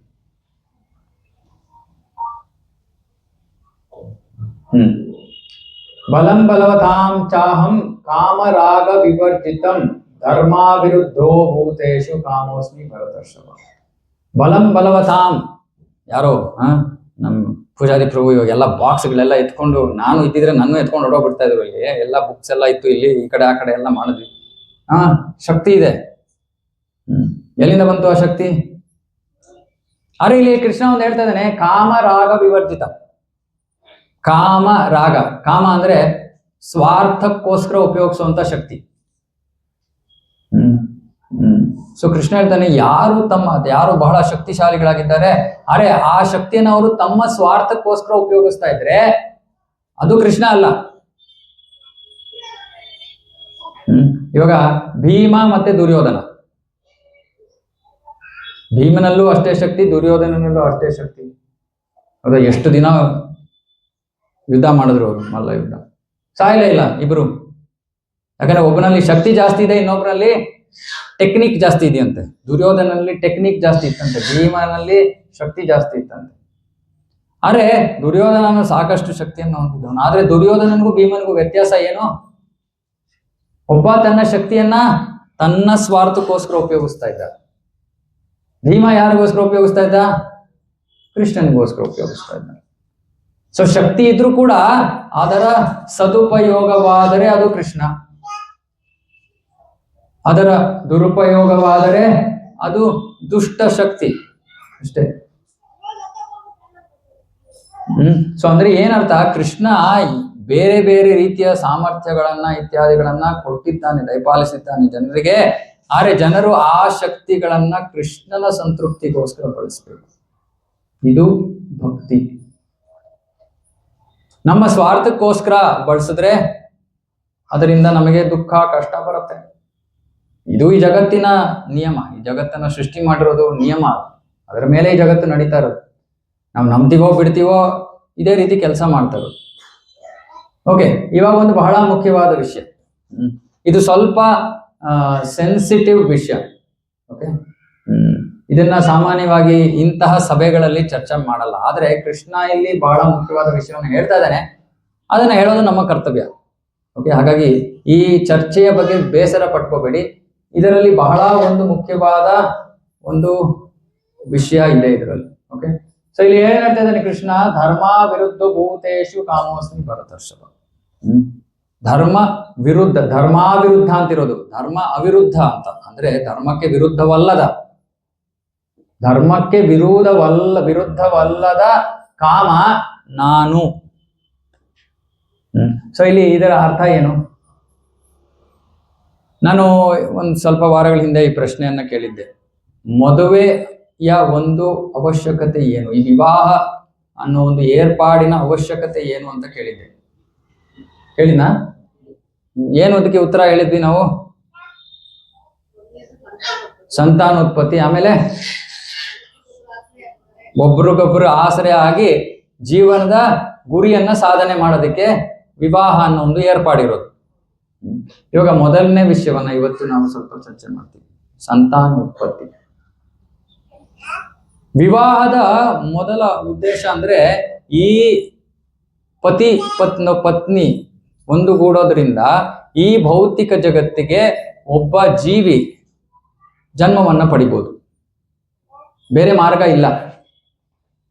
ಬಲಂ ಬಲವತಾಂ ಚಾಹಂ ಕಾಮರಾಗ ವಿವರ್ಜಿತಂ ಧರ್ಮಾವಿರುದ್ಧೋ ಭೂತೇಶು ಕಾಮೋಸ್ಮಿ ಭರತರ್ಷಭ. ಬಲಂ ಬಲವತಾಂ, ಯಾರೋ ನಮ್ ಪೂಜಾರಿ ಪ್ರಭು ಇವಾಗ ಎಲ್ಲ ಬಾಕ್ಸ್ಗಳೆಲ್ಲ ಎತ್ಕೊಂಡು, ನಾನು ಇದ್ದಿದ್ರೆ ನನ್ನ ಎತ್ಕೊಂಡು ಹೊಡೋಗ್ಬಿಡ್ತಾ ಇದ್ರು. ಇಲ್ಲಿ ಎಲ್ಲ ಬುಕ್ಸ್ ಎಲ್ಲ ಇತ್ತು, ಇಲ್ಲಿ ಈ ಕಡೆ ಆ ಕಡೆ ಎಲ್ಲ ಮಾಡಿದ್ವಿ. ಶಕ್ತಿ ಇದೆ. ಎಲ್ಲಿಂದ ಬಂತು ಆ ಶಕ್ತಿ? ಅರೆ ಇಲ್ಲಿ ಕೃಷ್ಣ ಒಂದು ಹೇಳ್ತಾ ಇದ್ದಾನೆ, ಕಾಮರಾಗ ವಿವರ್ಜಿತ. ಕಾಮ ರಾಗ, ಕಾಮ ಅಂದ್ರೆ ಸ್ವಾರ್ಥಕ್ಕೋಸ್ಕರ ಉಪಯೋಗಿಸುವಂತ ಶಕ್ತಿ. ಸೊ ಕೃಷ್ಣ ಹೇಳ್ತಾನೆ, ಯಾರು ಬಹಳ ಶಕ್ತಿಶಾಲಿಗಳಾಗಿದ್ದಾರೆ, ಅರೆ ಆ ಶಕ್ತಿಯನ್ನು ಅವರು ತಮ್ಮ ಸ್ವಾರ್ಥಕ್ಕೋಸ್ಕರ ಉಪಯೋಗಿಸ್ತಾ ಇದ್ರೆ ಅದು ಕೃಷ್ಣ ಅಲ್ಲ. ಇವಾಗ ಭೀಮ ಮತ್ತೆ ದುರ್ಯೋಧನ, ಭೀಮನಲ್ಲೂ ಅಷ್ಟೇ ಶಕ್ತಿ, ದುರ್ಯೋಧನನಲ್ಲೂ ಅಷ್ಟೇ ಶಕ್ತಿ. ಹೌದಾ? ಎಷ್ಟು ದಿನ ಯುದ್ಧ ಮಾಡಿದ್ರು ಅವರು, ಮಲ್ಲ ಯುದ್ಧ, ಸಾಯಲೇ ಇಲ್ಲ ಇಬ್ರು. ಯಾಕಂದ್ರೆ ಒಬ್ಬನಲ್ಲಿ ಶಕ್ತಿ ಜಾಸ್ತಿ ಇದೆ, ಇನ್ನೊಬ್ಬರಲ್ಲಿ ಟೆಕ್ನಿಕ್ ಜಾಸ್ತಿ ಇದೆಯಂತೆ. ದುರ್ಯೋಧನಲ್ಲಿ ಟೆಕ್ನಿಕ್ ಜಾಸ್ತಿ ಇತ್ತಂತೆ, ಭೀಮನಲ್ಲಿ ಶಕ್ತಿ ಜಾಸ್ತಿ ಇತ್ತಂತೆ. ಆದ್ರೆ ದುರ್ಯೋಧನನು ಸಾಕಷ್ಟು ಶಕ್ತಿಯನ್ನು ಹೊಂದಿದ್ದವನು. ಆದ್ರೆ ದುರ್ಯೋಧನನಿಗೂ ಭೀಮನಿಗೂ ವ್ಯತ್ಯಾಸ ಏನು? ಒಬ್ಬ ತನ್ನ ಶಕ್ತಿಯನ್ನ ತನ್ನ ಸ್ವಾರ್ಥಕ್ಕೋಸ್ಕರ ಉಪಯೋಗಿಸ್ತಾ ಇದ್ದ. ಭೀಮ ಯಾರಿಗೋಸ್ಕರ ಉಪಯೋಗಿಸ್ತಾ ಇದ್ದ? ಕೃಷ್ಣನಿಗೋಸ್ಕರ ಉಪಯೋಗಿಸ್ತಾ ಇದ್ದ. ಸೊ ಶಕ್ತಿ ಇದ್ರೂ ಕೂಡ ಅದರ ಸದುಪಯೋಗವಾದರೆ ಅದು ಕೃಷ್ಣ, ಅದರ ದುರುಪಯೋಗವಾದರೆ ಅದು ದುಷ್ಟ ಶಕ್ತಿ ಅಷ್ಟೇ. ಸೊ ಅಂದ್ರೆ ಏನರ್ಥ? ಕೃಷ್ಣ ಬೇರೆ ಬೇರೆ ರೀತಿಯ ಸಾಮರ್ಥ್ಯಗಳನ್ನ ಇತ್ಯಾದಿಗಳನ್ನ ಕೊಟ್ಟಿದ್ದಾನೆ, ದಯಪಾಲಿಸಿದ್ದಾನೆ ಜನರಿಗೆ. ಆದ್ರೆ ಜನರು ಆ ಶಕ್ತಿಗಳನ್ನ ಕೃಷ್ಣನ ಸಂತೃಪ್ತಿಗೋಸ್ಕರ ಬಳಸಬೇಕು. ಇದು ಭಕ್ತಿ. ನಮ್ಮ ಸ್ವಾರ್ಥಕ್ಕೋಸ್ಕರ ಬಳಸಿದ್ರೆ ಅದರಿಂದ ನಮಗೆ ದುಃಖ ಕಷ್ಟ ಬರುತ್ತೆ. ಇದು ಈ ಜಗತ್ತಿನ ನಿಯಮ. ಈ ಜಗತ್ತನ್ನ ಸೃಷ್ಟಿ ಮಾಡಿರೋದು ನಿಯಮ, ಅದರ ಮೇಲೆ ಈ ಜಗತ್ತು ನಡೀತಾ ಇರೋದು. ನಾವು ನಂಬ್ತೀವೋ ಬಿಡ್ತೀವೋ ಇದೇ ರೀತಿ ಕೆಲಸ ಮಾಡ್ತಾ ಇರೋದು. ಓಕೆ, ಇವಾಗ ಒಂದು ಬಹಳ ಮುಖ್ಯವಾದ ವಿಷಯ. ಇದು ಸ್ವಲ್ಪ ಸೆನ್ಸಿಟಿವ್ ವಿಷಯ. ಓಕೆ, ಇದನ್ನ ಸಾಮಾನ್ಯವಾಗಿ ಇಂತಹ ಸಭೆಗಳಲ್ಲಿ ಚರ್ಚೆ ಮಾಡಲ್ಲ. ಆದ್ರೆ ಕೃಷ್ಣ ಇಲ್ಲಿ ಬಹಳ ಮುಖ್ಯವಾದ ವಿಷಯವನ್ನು ಹೇಳ್ತಾ ಇದ್ದಾನೆ, ಅದನ್ನ ಹೇಳೋದು ನಮ್ಮ ಕರ್ತವ್ಯ. ಓಕೆ, ಹಾಗಾಗಿ ಈ ಚರ್ಚೆಯ ಬಗ್ಗೆ ಬೇಸರ ಪಟ್ಕೋಬೇಡಿ. ಇದರಲ್ಲಿ ಬಹಳ ಒಂದು ಮುಖ್ಯವಾದ ಒಂದು ವಿಷಯ ಇದೆ ಇದರಲ್ಲಿ. ಓಕೆ, ಸೊ ಇಲ್ಲಿ ಏನ್ ಹೇಳ್ತಾ ಇದ್ದಾನೆ ಕೃಷ್ಣ? ಧರ್ಮ ವಿರುದ್ಧ ಭೂತೇಶು ಕಾಮೋಸ್ಮಿ ಭರತರ್ಷಭ. ಧರ್ಮ ವಿರುದ್ಧ, ಧರ್ಮಾವಿರುದ್ಧ ಅಂತಿರೋದು, ಧರ್ಮ ಅವಿರುದ್ಧ ಅಂತ ಅಂದ್ರೆ ಧರ್ಮಕ್ಕೆ ವಿರುದ್ಧವಲ್ಲದ, ಧರ್ಮಕ್ಕೆ ವಿರುದ್ಧವಲ್ಲದ ಕಾಮ ನಾನು. ಸೊ ಇಲ್ಲಿ ಇದರ ಅರ್ಥ ಏನು? ನಾನು ಒಂದು ಸ್ವಲ್ಪ ವಾರಗಳ ಹಿಂದೆ ಈ ಪ್ರಶ್ನೆಯನ್ನ ಕೇಳಿದ್ದೆ. ಮದುವೆಯ ಒಂದು ಅವಶ್ಯಕತೆ ಏನು, ಈ ವಿವಾಹ ಅನ್ನೋ ಒಂದು ಏರ್ಪಾಡಿನ ಅವಶ್ಯಕತೆ ಏನು ಅಂತ ಕೇಳಿದ್ದೆ. ಹೇಳಿನಾ? ಏನು ಅದಕ್ಕೆ ಉತ್ತರ ಹೇಳಿದ್ವಿ ನಾವು? ಸಂತಾನೋತ್ಪತ್ತಿ, ಆಮೇಲೆ ಒಬ್ರಿಗೊಬ್ರು ಆಸರೆ ಆಗಿ ಜೀವನದ ಗುರಿಯನ್ನ ಸಾಧನೆ ಮಾಡೋದಕ್ಕೆ ವಿವಾಹ ಅನ್ನೋ ಒಂದು ಏರ್ಪಾಡಿರೋದು. ಇವಾಗ ಮೊದಲನೇ ವಿಷಯವನ್ನ ಇವತ್ತು ನಾವು ಸ್ವಲ್ಪ ಚರ್ಚೆ ಮಾಡ್ತೀವಿ, ಸಂತಾನೋತ್ಪತ್ತಿ. ವಿವಾಹದ ಮೊದಲ ಉದ್ದೇಶ ಅಂದ್ರೆ ಈ ಪತಿ ಪತ್ನಿ ಒಂದುಗೂಡೋದ್ರಿಂದ ಈ ಭೌತಿಕ ಜಗತ್ತಿಗೆ ಒಬ್ಬ ಜೀವಿ ಜನ್ಮವನ್ನ ಪಡಿಬೋದು. ಬೇರೆ ಮಾರ್ಗ ಇಲ್ಲ.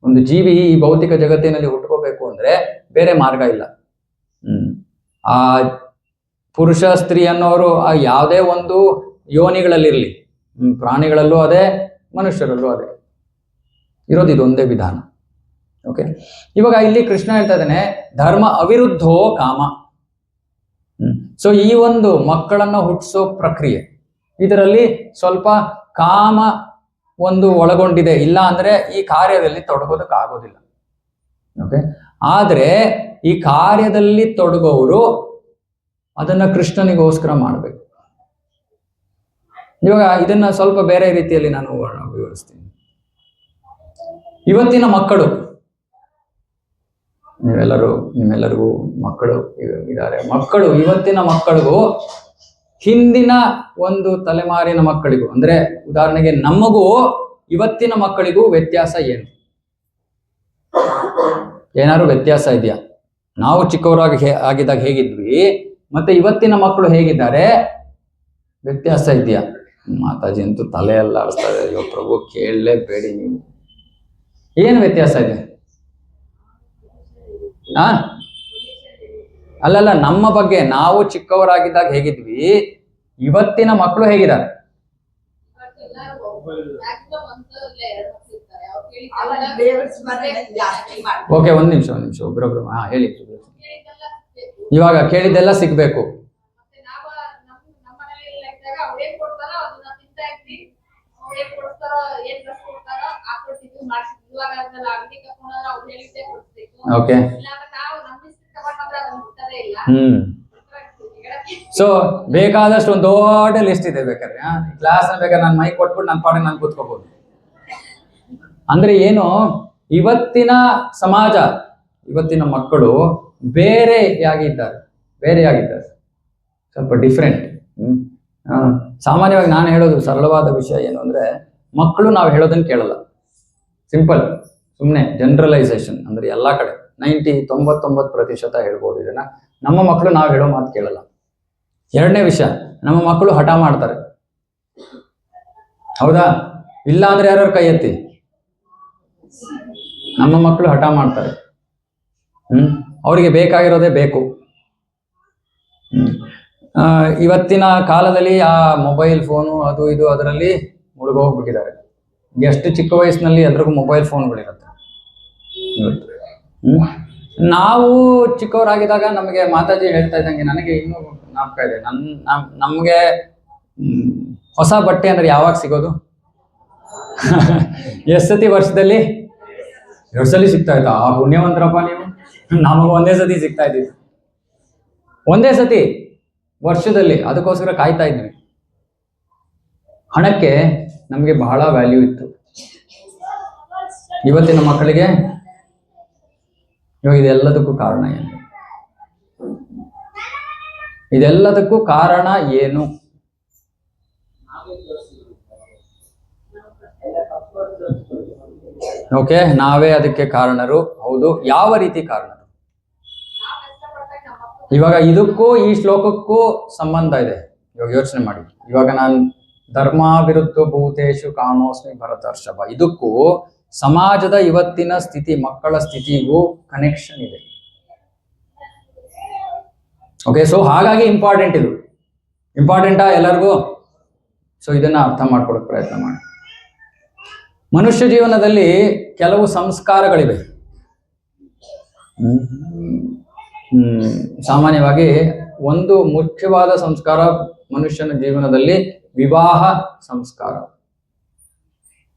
ಒಂದು ಜೀವಿ ಈ ಭೌತಿಕ ಜಗತ್ತಿನಲ್ಲಿ ಹುಟ್ಟುಕೋಬೇಕು ಅಂದ್ರೆ ಬೇರೆ ಮಾರ್ಗ ಇಲ್ಲ. ಆ ಪುರುಷ ಸ್ತ್ರೀ ಅನ್ನೋರು ಆ ಯಾವುದೇ ಒಂದು ಯೋನಿಗಳಲ್ಲಿರ್ಲಿ, ಪ್ರಾಣಿಗಳಲ್ಲೂ ಅದೇ, ಮನುಷ್ಯರಲ್ಲೂ ಅದೇ ಇರೋದು, ಇದೊಂದೇ ವಿಧಾನ. ಓಕೆ, ಇವಾಗ ಇಲ್ಲಿ ಕೃಷ್ಣ ಹೇಳ್ತಾ ಇದ್ದಾನೆ ಧರ್ಮ ಅವಿರುದ್ಧೋ ಕಾಮ. ಸೊ ಈ ಒಂದು ಮಕ್ಕಳನ್ನ ಹುಟ್ಟಿಸೋ ಪ್ರಕ್ರಿಯೆ, ಇದರಲ್ಲಿ ಸ್ವಲ್ಪ ಕಾಮ ಒಂದು ಒಳಗೊಂಡಿದೆ. ಇಲ್ಲ ಅಂದ್ರೆ ಈ ಕಾರ್ಯದಲ್ಲಿ ತೊಡಗೋದಕ್ಕಾಗೋದಿಲ್ಲ. ಓಕೆ, ಆದ್ರೆ ಈ ಕಾರ್ಯದಲ್ಲಿ ತೊಡಗೋರು ಅದನ್ನ ಕೃಷ್ಣನಿಗೋಸ್ಕರ ಮಾಡಬೇಕು. ಇವಾಗ ಇದನ್ನ ಸ್ವಲ್ಪ ಬೇರೆ ರೀತಿಯಲ್ಲಿ ನಾನು ವಿವರಿಸ್ತೀನಿ. ಇವತ್ತಿನ ಮಕ್ಕಳು, ನಿಮ್ಮೆಲ್ಲರಿಗೂ ಮಕ್ಕಳು ಇದ್ದಾರೆ. ಮಕ್ಕಳು, ಇವತ್ತಿನ ಮಕ್ಕಳಿಗೂ ಹಿಂದಿನ ಒಂದು ತಲೆಮಾರಿನ ಮಕ್ಕಳಿಗೂ, ಅಂದ್ರೆ ಉದಾಹರಣೆಗೆ ನಮಗೂ ಇವತ್ತಿನ ಮಕ್ಕಳಿಗೂ ವ್ಯತ್ಯಾಸ ಏನು? ಏನಾದ್ರು ವ್ಯತ್ಯಾಸ ಇದೆಯಾ? ನಾವು ಚಿಕ್ಕವರಾಗಿ ಆಗಿದ್ದಾಗ ಹೇಗಿದ್ವಿ ಮತ್ತೆ ಇವತ್ತಿನ ಮಕ್ಕಳು ಹೇಗಿದ್ದಾರೆ, ವ್ಯತ್ಯಾಸ ಇದೆಯಾ? ಮಾತಾಜಿ ಅಂತೂ ತಲೆ ಎಲ್ಲ ಆಡಿಸ್ತಾರೆ. ಅಯ್ಯೋ ಪ್ರಭು, ಕೇಳಲೇಬೇಡಿ ನೀವು. ಏನು ವ್ಯತ್ಯಾಸ ಇದೆ? ಅಲ್ಲಲ್ಲ, ನಮ್ಮ ಬಗ್ಗೆ ನಾವು ಚಿಕ್ಕವರಾಗಿದ್ದಾಗ ಹೇಗಿದ್ವಿ, ಇವತ್ತಿನ ಮಕ್ಕಳು ಹೇಗಿದ್ದಾರೆ? ಓಕೆ, ಒಂದ್ ನಿಮಿಷ ಒಬ್ರೊಬ್ರು ಹೇಳಿ. ಇವಾಗ ಕೇಳಿದ್ದೆಲ್ಲ ಸಿಗ್ಬೇಕು. ಓಕೆ, ಸೊ ಬೇಕಾದಷ್ಟು ಒಂದು ದೊಡ್ಡ ಲಿಸ್ಟ್ ಇದೆ. ಬೇಕಾದ್ರೆ ಕ್ಲಾಸ್ ಬೇಕಾದ್ರೆ ನಾನು ಮೈಕ್ ಕೊಟ್ಬಿಟ್ಟು ನನ್ನ ಪಾಡಿಗೆ ನಾನು ಕೂತ್ಕೋಬಹುದು. ಅಂದ್ರೆ ಏನು, ಇವತ್ತಿನ ಸಮಾಜ, ಇವತ್ತಿನ ಮಕ್ಕಳು ಬೇರೆಯಾಗಿದ್ದಾರೆ, ಸ್ವಲ್ಪ ಡಿಫ್ರೆಂಟ್. ಸಾಮಾನ್ಯವಾಗಿ ನಾನು ಹೇಳೋದು ಸರಳವಾದ ವಿಷಯ ಏನು ಅಂದ್ರೆ, ಮಕ್ಕಳು ನಾವು ಹೇಳೋದನ್ನ ಕೇಳಲ್ಲ. ಸಿಂಪಲ್, ಸುಮ್ಮನೆ ಜನರಲೈಸೇಷನ್. ಅಂದ್ರೆ ಎಲ್ಲಾ ಕಡೆ 99% ಹೇಳ್ಬೋದು ಇದನ್ನ. ನಮ್ಮ ಮಕ್ಕಳು ನಾವು ಹೇಳೋ ಮಾತು ಕೇಳಲ್ಲ. ಎರಡನೇ ವಿಷಯ, ನಮ್ಮ ಮಕ್ಕಳು ಹಠ ಮಾಡ್ತಾರೆ. ಹೌದಾ? ಇಲ್ಲ ಅಂದ್ರೆ ಯಾರು ಕೈ ಎತ್ತಿ. ನಮ್ಮ ಮಕ್ಕಳು ಹಠ ಮಾಡ್ತಾರೆ. ಅವರಿಗೆ ಬೇಕಾಗಿರೋದೇ ಬೇಕು. ಇವತ್ತಿನ ಕಾಲದಲ್ಲಿ ಆ ಮೊಬೈಲ್ ಫೋನು ಅದು ಇದು ಅದರಲ್ಲಿ ಮುಳುಗೋಗ್ಬಿಟ್ಟಿದ್ದಾರೆ. ಎಷ್ಟು ಚಿಕ್ಕ ವಯಸ್ಸಿನಲ್ಲಿ ಎಲ್ರಿಗೂ ಮೊಬೈಲ್ ಫೋನ್ಗಳಿರುತ್ತೆ ಇವತ್ತು. ನಾವು ಚಿಕ್ಕವರಾಗಿದ್ದಾಗ ನಮಗೆ ಮಾತಾಜಿ ಹೇಳ್ತಾ ಇದ್ದಂಗೆ ನನಗೆ ಇನ್ನೂ ಜ್ಞಾಪಕ ಇದೆ. ನಮ್ಗೆ ಹೊಸ ಬಟ್ಟೆ ಅಂದ್ರೆ ಯಾವಾಗ ಸಿಗೋದು? ಎಷ್ಟು ಸತಿ ವರ್ಷದಲ್ಲಿ? 2 ಸಲ ಸಿಗ್ತಾ ಇತ್ತು. ಆ ಪುಣ್ಯವಂತರಪ್ಪ ನೀವು. ನಮಗ ಒಂದೇ ಸತಿ ಸಿಗ್ತಾ ಇದ್ದೀವಿ, ಒಂದೇ ಸತಿ ವರ್ಷದಲ್ಲಿ. ಅದಕ್ಕೋಸ್ಕರ ಕಾಯ್ತಾ ಇದ್ವಿ. ಹಣಕ್ಕೆ ನಮಗೆ ಬಹಳ ವ್ಯಾಲ್ಯೂ ಇತ್ತು. ಇವತ್ತಿನ ಮಕ್ಕಳಿಗೆ ಇವಾಗ ಇದೆಲ್ಲದಕ್ಕೂ ಕಾರಣ ಏನು? ಇದೆಲ್ಲದಕ್ಕೂ ಕಾರಣ ಏನು? ಓಕೆ, ನಾವೇ ಅದಕ್ಕೆ ಕಾರಣರು. ಹೌದು. ಯಾವ ರೀತಿ ಕಾರಣರು? ಇವಾಗ ಇದಕ್ಕೂ ಈ ಶ್ಲೋಕಕ್ಕೂ ಸಂಬಂಧ ಇದೆ. ಇವಾಗ ಯೋಚನೆ ಮಾಡಿ. ಇವಾಗ ನಾನು ಧರ್ಮ ವಿರುದ್ಧ ಭೂತೇಶು ಕಾಮೋಸ್ಮಿ ಭರತರ್ಷಭ, ಇದಕ್ಕೂ ಸಮಾಜದ ಇವತ್ತಿನ ಸ್ಥಿತಿ, ಮಕ್ಕಳ ಸ್ಥಿತಿಗೂ ಕನೆಕ್ಷನ್ ಇದೆ. ಓಕೆ, ಸೊ ಹಾಗಾಗಿ ಇಂಪಾರ್ಟೆಂಟ್. ಇದು ಇಂಪಾರ್ಟೆಂಟಾ ಎಲ್ಲರಿಗೂ? ಸೊ ಇದನ್ನ ಅರ್ಥ ಮಾಡ್ಕೊಳ್ಳೋಕೆ ಪ್ರಯತ್ನ ಮಾಡಿ. ಮನುಷ್ಯ ಜೀವನದಲ್ಲಿ ಕೆಲವು ಸಂಸ್ಕಾರಗಳಿವೆ. ಸಾಮಾನ್ಯವಾಗಿ ಒಂದು ಮುಖ್ಯವಾದ ಸಂಸ್ಕಾರ ಮನುಷ್ಯನ ಜೀವನದಲ್ಲಿ ವಿವಾಹ ಸಂಸ್ಕಾರ.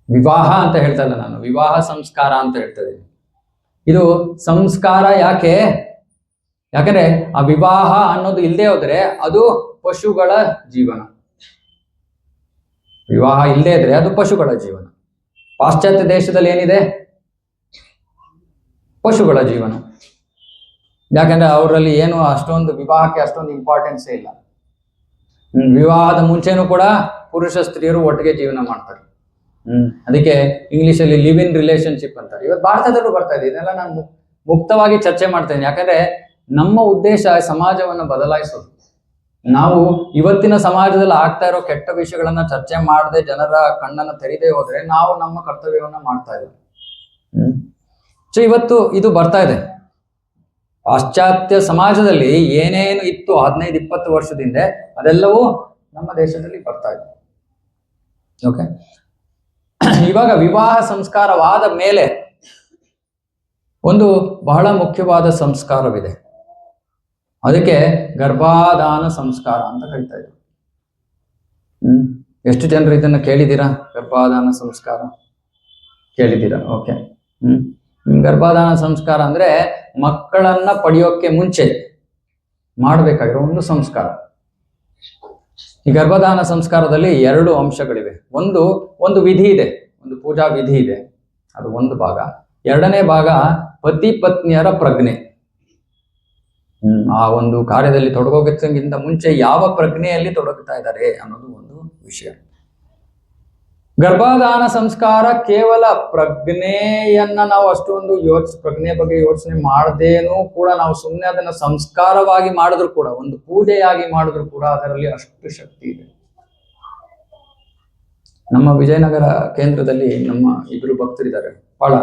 ವಿವಾಹ ಅಂತ ಹೇಳ್ತಾ ಇಲ್ಲ ನಾನು, ವಿವಾಹ ಸಂಸ್ಕಾರ ಅಂತ ಹೇಳ್ತಾ ಇದ್ದೀನಿ. ಇದು ಸಂಸ್ಕಾರ ಯಾಕೆ? ಯಾಕಂದ್ರೆ ಆ ವಿವಾಹ ಅನ್ನೋದು ಇಲ್ಲದೆ ಹೋದ್ರೆ ಅದು ಪಶುಗಳ ಜೀವನ. ವಿವಾಹ ಇಲ್ಲದೆ ಇದ್ರೆ ಅದು ಪಶುಗಳ ಜೀವನ. ಪಾಶ್ಚಾತ್ಯ ದೇಶದಲ್ಲಿ ಏನಿದೆ? ಪಶುಗಳ ಜೀವನ. ಯಾಕಂದ್ರೆ ಅವರಲ್ಲಿ ಏನು ಅಷ್ಟೊಂದು ವಿವಾಹಕ್ಕೆ ಅಷ್ಟೊಂದು ಇಂಪಾರ್ಟೆನ್ಸೇ ಇಲ್ಲ. ವಿವಾಹದ ಮುಂಚೆನೂ ಕೂಡ ಪುರುಷ ಸ್ತ್ರೀಯರು ಒಟ್ಟಿಗೆ ಜೀವನ ಮಾಡ್ತಾರೆ. ಅದಕ್ಕೆ ಇಂಗ್ಲಿಷಲ್ಲಿ ಲಿವ್ ಇನ್ ರಿಲೇಶನ್ಶಿಪ್ ಅಂತಾರೆ. ಇವತ್ತು ಭಾರತದಲ್ಲೂ ಬರ್ತಾ ಇದೆ. ಇದೆಲ್ಲ ನಾನು ಮುಕ್ತವಾಗಿ ಚರ್ಚೆ ಮಾಡ್ತೇನೆ. ಯಾಕಂದ್ರೆ ನಮ್ಮ ಉದ್ದೇಶ ಸಮಾಜವನ್ನು ಬದಲಾಯಿಸೋದು. ನಾವು ಇವತ್ತಿನ ಸಮಾಜದಲ್ಲಿ ಆಗ್ತಾ ಇರೋ ಕೆಟ್ಟ ವಿಷಯಗಳನ್ನ ಚರ್ಚೆ ಮಾಡದೆ, ಜನರ ಕಣ್ಣನ್ನು ತೆರೆದೇ ಹೋದ್ರೆ ನಾವು ನಮ್ಮ ಕರ್ತವ್ಯವನ್ನ ಮಾಡ್ತಾ ಇದ್ದೀವಿ. ಸೊ ಇವತ್ತು ಇದು ಬರ್ತಾ ಇದೆ. ಪಾಶ್ಚಾತ್ಯ ಸಮಾಜದಲ್ಲಿ ಏನೇನು ಇತ್ತು 15-20 ವರ್ಷದಿಂದ ಅದೆಲ್ಲವೂ ನಮ್ಮ ದೇಶದಲ್ಲಿ ಬರ್ತಾ ಇದೆ. ಓಕೆ, ಇವಾಗ ವಿವಾಹ ಸಂಸ್ಕಾರವಾದ ಮೇಲೆ ಒಂದು ಬಹಳ ಮುಖ್ಯವಾದ ಸಂಸ್ಕಾರವಿದೆ. ಅದಕ್ಕೆ ಗರ್ಭಾಧಾನ ಸಂಸ್ಕಾರ ಅಂತ ಕರೀತಾ ಇದ್ರು. ಎಷ್ಟು ಜನರು ಇದನ್ನ ಕೇಳಿದ್ದೀರಾ? ಗರ್ಭಾಧಾನ ಸಂಸ್ಕಾರ ಕೇಳಿದ್ದೀರಾ? ಓಕೆ. ಗರ್ಭಾಧಾನ ಸಂಸ್ಕಾರ ಅಂದ್ರೆ ಮಕ್ಕಳನ್ನ ಪಡೆಯೋಕೆ ಮುಂಚೆ ಮಾಡಬೇಕಾಗಿರೋ ಒಂದು ಸಂಸ್ಕಾರ. ಈ ಗರ್ಭಧಾನ ಸಂಸ್ಕಾರದಲ್ಲಿ 2 ಅಂಶಗಳಿವೆ. ಒಂದು ವಿಧಿ ಇದೆ, ಒಂದು ಪೂಜಾ ವಿಧಿ ಇದೆ. ಅದು ಒಂದು ಭಾಗ. ಎರಡನೇ ಭಾಗ ಪತಿ ಪತ್ನಿಯರ ಪ್ರಜ್ಞೆ. ಆ ಒಂದು ಕಾರ್ಯದಲ್ಲಿ ತೊಡಗೋಕ್ಕಿಂತ ಮುಂಚೆ ಯಾವ ಪ್ರಜ್ಞೆಯಲ್ಲಿ ತೊಡಗುತ್ತಾ ಇದ್ದಾರೆ ಅನ್ನೋದು ಒಂದು ವಿಷಯ. ಗರ್ಭಾಧಾನ ಸಂಸ್ಕಾರ ಕೇವಲ ಪ್ರಜ್ಞೆಯನ್ನ ನಾವು ಅಷ್ಟೊಂದು ಪ್ರಜ್ಞೆ ಬಗ್ಗೆ ಯೋಚನೆ ಮಾಡದೇನೂ ಕೂಡ ನಾವು ಸುಮ್ಮನೆ ಅದನ್ನ ಸಂಸ್ಕಾರವಾಗಿ ಮಾಡಿದ್ರು ಕೂಡ, ಒಂದು ಪೂಜೆಯಾಗಿ ಮಾಡಿದ್ರು ಕೂಡ ಅದರಲ್ಲಿ ಅಷ್ಟು ಶಕ್ತಿ ಇದೆ. ನಮ್ಮ ವಿಜಯನಗರ ಕೇಂದ್ರದಲ್ಲಿ ನಮ್ಮ ಇಬ್ರು ಭಕ್ತರಿದ್ದಾರೆ, ಬಹಳ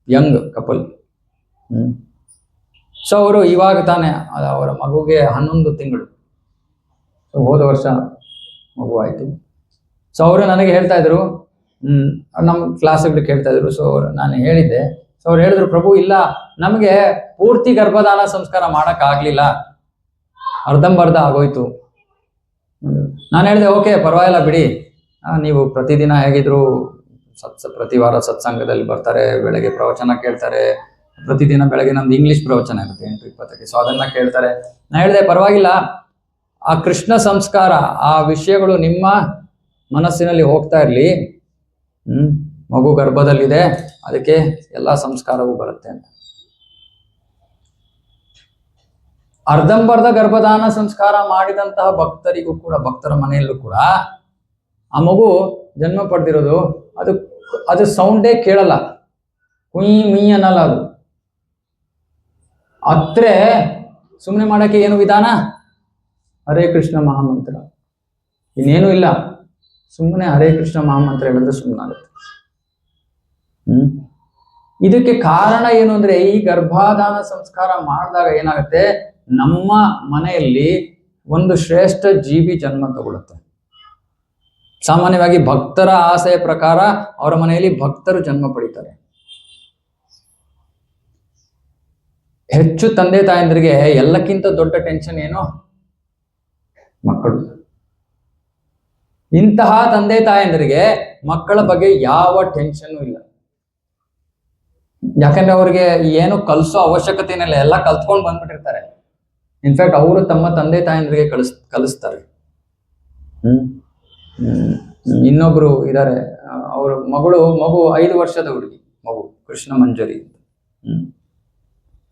ಯಂಗ್ ಕಪಲ್. ಸೊ ಅವರು ಇವಾಗ ತಾನೇ ಅವರ ಮಗುಗೆ 11 ತಿಂಗಳು, ಹೋದ ವರ್ಷ ಮಗು ಆಯ್ತು. ಸೊ ಅವರು ನನಗೆ ಹೇಳ್ತಾ ಇದ್ರು, ನಮ್ಮ ಕ್ಲಾಸ್ಗಳಿಗೆ ಕೇಳ್ತಾ ಇದ್ರು. ಸೊ ನಾನು ಹೇಳಿದ್ದೆ. ಸೊ ಅವ್ರು ಹೇಳಿದ್ರು, ಪ್ರಭು ಇಲ್ಲ, ನಮಗೆ ಪೂರ್ತಿ ಗರ್ಭಧಾನ ಸಂಸ್ಕಾರ ಮಾಡಕ್ ಆಗ್ಲಿಲ್ಲ, ಅರ್ಧಂಬರ್ಧ ಆಗೋಯ್ತು. ನಾನು ಹೇಳಿದೆ, ಓಕೆ ಪರವಾಗಿಲ್ಲ ಬಿಡಿ, ನೀವು ಪ್ರತಿದಿನ ಹೇಗಿದ್ರು ಪ್ರತಿ ವಾರ ಸತ್ಸಂಗದಲ್ಲಿ ಬರ್ತಾರೆ, ಬೆಳಗ್ಗೆ ಪ್ರವಚನ ಕೇಳ್ತಾರೆ, ಪ್ರತಿದಿನ ಬೆಳಗ್ಗೆ ನಮ್ದು ಇಂಗ್ಲಿಷ್ ಪ್ರವಚನ ಇರುತ್ತೆ 8:20ಕ್ಕೆ. ಸೊ ಅದನ್ನ ಕೇಳ್ತಾರೆ. ನಾನು ಹೇಳಿದೆ, ಪರವಾಗಿಲ್ಲ, ಆ ಕೃಷ್ಣ ಸಂಸ್ಕಾರ, ಆ ವಿಷಯಗಳು ನಿಮ್ಮ ಮನಸ್ಸಿನಲ್ಲಿ ಹೋಗ್ತಾ ಇರ್ಲಿ. ಮಗು ಗರ್ಭದಲ್ಲಿದೆ, ಅದಕ್ಕೆ ಎಲ್ಲಾ ಸಂಸ್ಕಾರವೂ ಬರುತ್ತೆ ಅಂತ. ಅರ್ಧಂಬರ್ಧ ಗರ್ಭಧಾನ ಸಂಸ್ಕಾರ ಮಾಡಿದಂತಹ ಭಕ್ತರಿಗೂ ಕೂಡ, ಭಕ್ತರ ಮನೆಯಲ್ಲೂ ಕೂಡ ಆ ಮಗು ಜನ್ಮ ಪಡೆದಿರೋದು ಅದು ಸೌಂಡೇ ಕೇಳಲ್ಲ, ಕುಯ್ ಮುಯ್ ಅನ್ನಲ್ಲ. ಅದು ಅತ್ರೆ ಸುಮ್ಮನೆ ಮಾಡಕ್ಕೆ ಏನು ವಿಧಾನ? ಹರೇ ಕೃಷ್ಣ ಮಹಾಮಂತ್ರ, ಇನ್ನೇನು ಇಲ್ಲ. ಸುಮ್ಮನೆ ಹರೇ ಕೃಷ್ಣ ಮಹಾಮಂತ್ರ ಹೇಳಿದ್ರೆ ಸುಮ್ಮನಾಗುತ್ತೆ. ಇದಕ್ಕೆ ಕಾರಣ ಏನು ಅಂದ್ರೆ, ಈ ಗರ್ಭಾಧಾನ ಸಂಸ್ಕಾರ ಮಾಡಿದಾಗ ಏನಾಗುತ್ತೆ, ನಮ್ಮ ಮನೆಯಲ್ಲಿ ಒಂದು ಶ್ರೇಷ್ಠ ಜೀವಿ ಜನ್ಮ ತಗೊಳುತ್ತೆ. ಸಾಮಾನ್ಯವಾಗಿ ಭಕ್ತರ ಆಸೆಯ ಪ್ರಕಾರ ಅವರ ಮನೆಯಲ್ಲಿ ಭಕ್ತರು ಜನ್ಮ ಪಡಿತಾರೆ. ಹೆಚ್ಚು ತಂದೆ ತಾಯಂದ್ರಿಗೆ ಎಲ್ಲಕ್ಕಿಂತ ದೊಡ್ಡ ಟೆನ್ಷನ್ ಏನು? ಮಕ್ಕಳು. ಇಂತಹ ತಂದೆ ತಾಯಂದ್ರಿಗೆ ಮಕ್ಕಳ ಬಗ್ಗೆ ಯಾವ ಟೆನ್ಷನ್ ಇಲ್ಲ. ಯಾಕಂದ್ರೆ ಅವ್ರಿಗೆ ಏನು ಕಲಿಸೋ ಅವಶ್ಯಕತೆ ಇಲ್ಲ, ಎಲ್ಲ ಕಲ್ತ್ಕೊಂಡು ಬಂದ್ಬಿಟ್ಟಿರ್ತಾರೆ. ಇನ್ಫ್ಯಾಕ್ಟ್ ಅವರು ತಮ್ಮ ತಂದೆ ತಾಯಂದ್ರಿಗೆ ಕಲಿಸ್ತಾರೆ. ಇನ್ನೊಬ್ರು ಇದ್ದಾರೆ, ಅವ್ರ ಮಗು 5 ವರ್ಷದ ಹುಡುಗಿ, ಮಗು ಕೃಷ್ಣ ಮಂಜರಿ.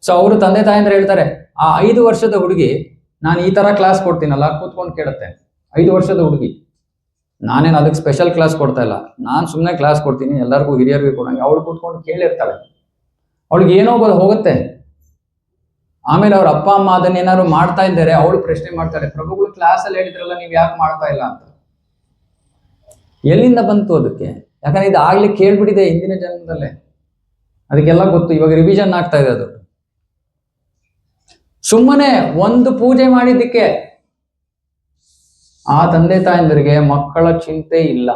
ಸೊ ಅವರು ತಂದೆ ತಾಯಂದ್ರೆ ಹೇಳ್ತಾರೆ, ಆ 5 ವರ್ಷದ ಹುಡುಗಿ ನಾನು ಈ ತರ ಕ್ಲಾಸ್ ಕೊಡ್ತೀನಲ್ಲ, ಕೂತ್ಕೊಂಡು ಕೇಳುತ್ತೆ. 5 ವರ್ಷದ ಹುಡುಗಿ, ನಾನೇನು ಅದಕ್ಕೆ ಸ್ಪೆಷಲ್ ಕ್ಲಾಸ್ ಕೊಡ್ತಾ ಇಲ್ಲ, ನಾನು ಸುಮ್ಮನೆ ಕ್ಲಾಸ್ ಕೊಡ್ತೀನಿ, ಎಲ್ಲರಿಗೂ ಹಿರಿಯರಿಗೂ ಕೊಡಂಗೆ. ಅವಳು ಕೂತ್ಕೊಂಡು ಕೇಳಿರ್ತಾಳೆ, ಅವಳಿಗೆ ಏನೋ ಹೋಗುತ್ತೆ. ಆಮೇಲೆ ಅವ್ರ ಅಪ್ಪ ಅಮ್ಮ ಅದನ್ನೇನಾದ್ರು ಮಾಡ್ತಾ ಇದ್ದಾರೆ, ಅವಳು ಪ್ರಶ್ನೆ ಮಾಡ್ತಾಳೆ, ಪ್ರಭುಗಳು ಕ್ಲಾಸ್ ಅಲ್ಲಿ ಹೇಳಿದ್ರಲ್ಲ, ನೀವ್ ಯಾಕೆ ಮಾಡ್ತಾ ಇಲ್ಲ ಅಂತ. ಎಲ್ಲಿಂದ ಬಂತು ಅದಕ್ಕೆ? ಯಾಕಂದ್ರೆ ಇದು ಆಗ್ಲಿ ಕೇಳ್ಬಿಟ್ಟಿದೆ ಹಿಂದಿನ ಜನ್ಮದಲ್ಲೇ, ಅದಕ್ಕೆಲ್ಲ ಗೊತ್ತು. ಇವಾಗ ರಿವಿಷನ್ ಆಗ್ತಾ ಇದೆ ಅದು. ಸುಮ್ಮನೆ ಒಂದು ಪೂಜೆ ಮಾಡಿದ್ದಕ್ಕೆ ಆ ತಂದೆ ತಾಯಂದರಿಗೆ ಮಕ್ಕಳ ಚಿಂತೆ ಇಲ್ಲ,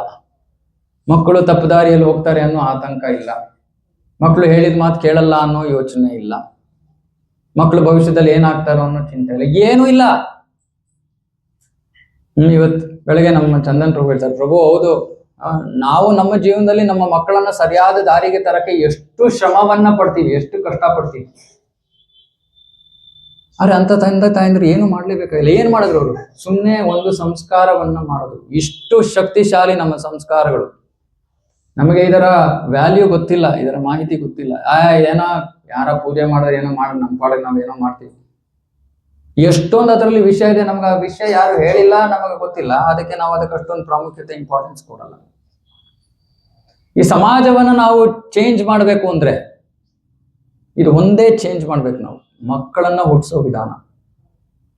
ಮಕ್ಕಳು ತಪ್ಪುದಾರಿಯಲ್ಲಿ ಹೋಗ್ತಾರೆ ಅನ್ನೋ ಆತಂಕ ಇಲ್ಲ, ಮಕ್ಕಳು ಹೇಳಿದ ಮಾತು ಕೇಳಲ್ಲ ಅನ್ನೋ ಯೋಚನೆ ಇಲ್ಲ, ಮಕ್ಕಳು ಭವಿಷ್ಯದಲ್ಲಿ ಏನಾಗ್ತಾರೋ ಅನ್ನೋ ಚಿಂತೆ ಇಲ್ಲ, ಏನೂ ಇಲ್ಲ. ಇವತ್ತು ಬೆಳಗ್ಗೆ ನಮ್ಮ ಚಂದನ್ ಪ್ರಭು ಹೇಳ್ತಾರೆ, ಪ್ರಭು ಹೌದು, ನಾವು ನಮ್ಮ ಜೀವನದಲ್ಲಿ ನಮ್ಮ ಮಕ್ಕಳನ್ನ ಸರಿಯಾದ ದಾರಿಗೆ ತರಕ್ಕೆ ಎಷ್ಟು ಶ್ರಮವನ್ನ ಪಡ್ತೀವಿ, ಎಷ್ಟು ಕಷ್ಟ ಪಡ್ತೀವಿ. ಆದ್ರೆ ಅಂತ ತಂದೆ ತಾಯಂದ್ರೆ ಏನು ಮಾಡ್ಲೇಬೇಕಾಗಿಲ್ಲ. ಏನ್ ಮಾಡಿದ್ರು ಅವರು? ಸುಮ್ಮನೆ ಒಂದು ಸಂಸ್ಕಾರವನ್ನ ಮಾಡೋದು. ಇಷ್ಟು ಶಕ್ತಿಶಾಲಿ ನಮ್ಮ ಸಂಸ್ಕಾರಗಳು. ನಮಗೆ ಇದರ ವ್ಯಾಲ್ಯೂ ಗೊತ್ತಿಲ್ಲ, ಇದರ ಮಾಹಿತಿ ಗೊತ್ತಿಲ್ಲ. ಏನೋ ಯಾರ ಪೂಜೆ ಮಾಡಿದ್ರೆ ಏನೋ ಮಾಡಿ ನಮ್ಮ ಪಾಡಿಗೆ ನಾವ್ ಏನೋ ಮಾಡ್ತೀವಿ. ಎಷ್ಟೊಂದು ಅದರಲ್ಲಿ ವಿಷಯ ಇದೆ, ನಮ್ಗೆ ಆ ವಿಷಯ ಯಾರು ಹೇಳಿಲ್ಲ, ನಮಗೆ ಗೊತ್ತಿಲ್ಲ. ಅದಕ್ಕೆ ನಾವು ಅದಕ್ಕೆ ಅಷ್ಟೊಂದು ಪ್ರಾಮುಖ್ಯತೆ, ಇಂಪಾರ್ಟೆನ್ಸ್ ಕೊಡಲ್ಲ. ಈ ಸಮಾಜವನ್ನ ನಾವು ಚೇಂಜ್ ಮಾಡಬೇಕು ಅಂದ್ರೆ ಇದು ಒಂದೇ ಚೇಂಜ್ ಮಾಡ್ಬೇಕು. ನಾವು ಮಕ್ಕಳನ್ನ ಹುಟ್ಟಿಸೋ ವಿಧಾನ,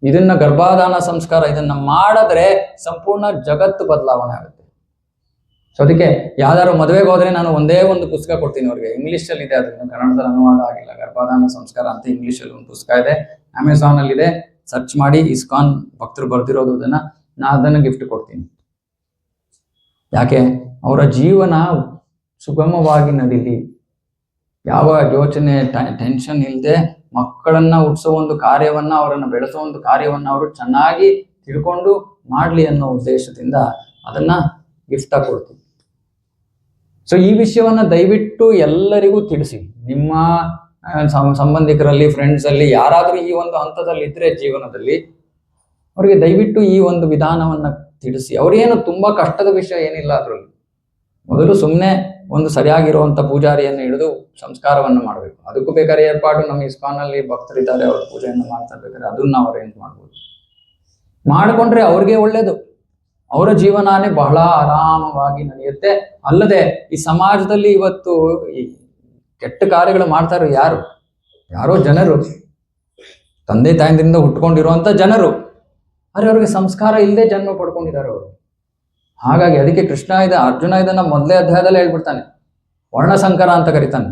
ಇದನ್ನ ಗರ್ಭಾಧಾನ ಸಂಸ್ಕಾರ, ಇದನ್ನ ಮಾಡಿದ್ರೆ ಸಂಪೂರ್ಣ ಜಗತ್ತು ಬದಲಾವಣೆ ಆಗುತ್ತೆ. ಸೊ ಅದಕ್ಕೆ ಯಾವ್ದಾದ್ರು ಮದುವೆಗೆ ಹೋದ್ರೆ ನಾನು ಒಂದೇ ಒಂದು ಪುಸ್ತಕ ಕೊಡ್ತೀನಿ ಅವ್ರಿಗೆ. ಇಂಗ್ಲಿಷ್ ಅಲ್ಲಿ ಇದೆ, ಅದನ್ನ ಕನ್ನಡದಲ್ಲಿ ಅನುವಾದ ಆಗಿಲ್ಲ. ಗರ್ಭಾಧಾನ ಸಂಸ್ಕಾರ ಅಂತ ಇಂಗ್ಲಿಷ್ ಅಲ್ಲಿ ಒಂದು ಪುಸ್ತಕ ಇದೆ, ಅಮೆಝಾನ್ ಅಲ್ಲಿ ಇದೆ, ಸರ್ಚ್ ಮಾಡಿ. ಇಸ್ಕಾನ್ ಭಕ್ತರು ಬರ್ದಿರೋದು, ನಾನು ಅದನ್ನ ಗಿಫ್ಟ್ ಕೊಡ್ತೀನಿ. ಯಾಕೆ? ಅವರ ಜೀವನ ಸುಗಮವಾಗಿ ನಡೀಲಿ, ಯಾವ ಯೋಚನೆ ಟೆನ್ಷನ್ ಇಲ್ಲದೆ ಮಕ್ಕಳನ್ನ ಹುಟ್ಟಿಸೋ ಒಂದು ಕಾರ್ಯವನ್ನ, ಅವರನ್ನ ಬೆಳೆಸೋ ಒಂದು ಕಾರ್ಯವನ್ನ ಅವರು ಚೆನ್ನಾಗಿ ತಿಳ್ಕೊಂಡು ಮಾಡ್ಲಿ ಅನ್ನೋ ಉದ್ದೇಶದಿಂದ ಅದನ್ನ ಗಿಫ್ಟ್ ಆಗಿ ಕೊಡ್ತೀನಿ. ಸೊ ಈ ವಿಷಯವನ್ನ ದಯವಿಟ್ಟು ಎಲ್ಲರಿಗೂ ತಿಳಿಸಿ. ನಿಮ್ಮ ಸಂಬಂಧಿಕರಲ್ಲಿ, ಫ್ರೆಂಡ್ಸ್ ಅಲ್ಲಿ ಯಾರಾದ್ರೂ ಈ ಒಂದು ಹಂತದಲ್ಲಿ ಇದ್ರೆ ಜೀವನದಲ್ಲಿ, ಅವ್ರಿಗೆ ದಯವಿಟ್ಟು ಈ ಒಂದು ವಿಧಾನವನ್ನ ತಿಳಿಸಿ. ಅವ್ರೇನು ತುಂಬಾ ಕಷ್ಟದ ವಿಷಯ ಏನಿಲ್ಲ ಅದ್ರಲ್ಲಿ. ಮೊದಲು ಸುಮ್ಮನೆ ಒಂದು ಸರಿಯಾಗಿರುವಂತ ಪೂಜಾರಿಯನ್ನು ಹಿಡಿದು ಸಂಸ್ಕಾರವನ್ನು ಮಾಡಬೇಕು. ಅದಕ್ಕೂ ಬೇಕಾದ್ರೆ ಏರ್ಪಾಡು ನಮ್ಮ ಇಸ್ಕಾನಲ್ಲಿ ಭಕ್ತರಿದ್ದಾರೆ, ಅವ್ರ ಪೂಜೆಯನ್ನು ಮಾಡ್ತಾ ಬೇಕಾದ್ರೆ ಅದನ್ನ ನಾವು ಅರೇಂಜ್ ಮಾಡ್ಬೋದು. ಮಾಡಿಕೊಂಡ್ರೆ ಅವ್ರಿಗೆ ಒಳ್ಳೇದು, ಅವರ ಜೀವನಾನೇ ಬಹಳ ಆರಾಮವಾಗಿ ನಡೆಯುತ್ತೆ. ಅಲ್ಲದೆ ಈ ಸಮಾಜದಲ್ಲಿ ಇವತ್ತು ಈ ಕೆಟ್ಟ ಕಾರ್ಯಗಳು ಮಾಡ್ತಾರೆ ಯಾರೋ ಜನರು, ತಂದೆ ತಾಯಿಂದ್ರಿಂದ ಹುಟ್ಕೊಂಡಿರುವಂತ ಜನರು, ಆದರೆ ಅವ್ರಿಗೆ ಸಂಸ್ಕಾರ ಇಲ್ಲದೆ ಜನ್ಮ ಪಡ್ಕೊಂಡಿದ್ದಾರೆ ಅವರು. ಹಾಗಾಗಿ ಅದಕ್ಕೆ ಕೃಷ್ಣ ಅರ್ಜುನ ಇದನ್ನ ಮೊದಲೇ ಅಧ್ಯಾಯದಲ್ಲಿ ಹೇಳ್ಬಿಡ್ತಾನೆ, ವರ್ಣಸಂಕರ ಅಂತ ಕರೀತಾನೆ.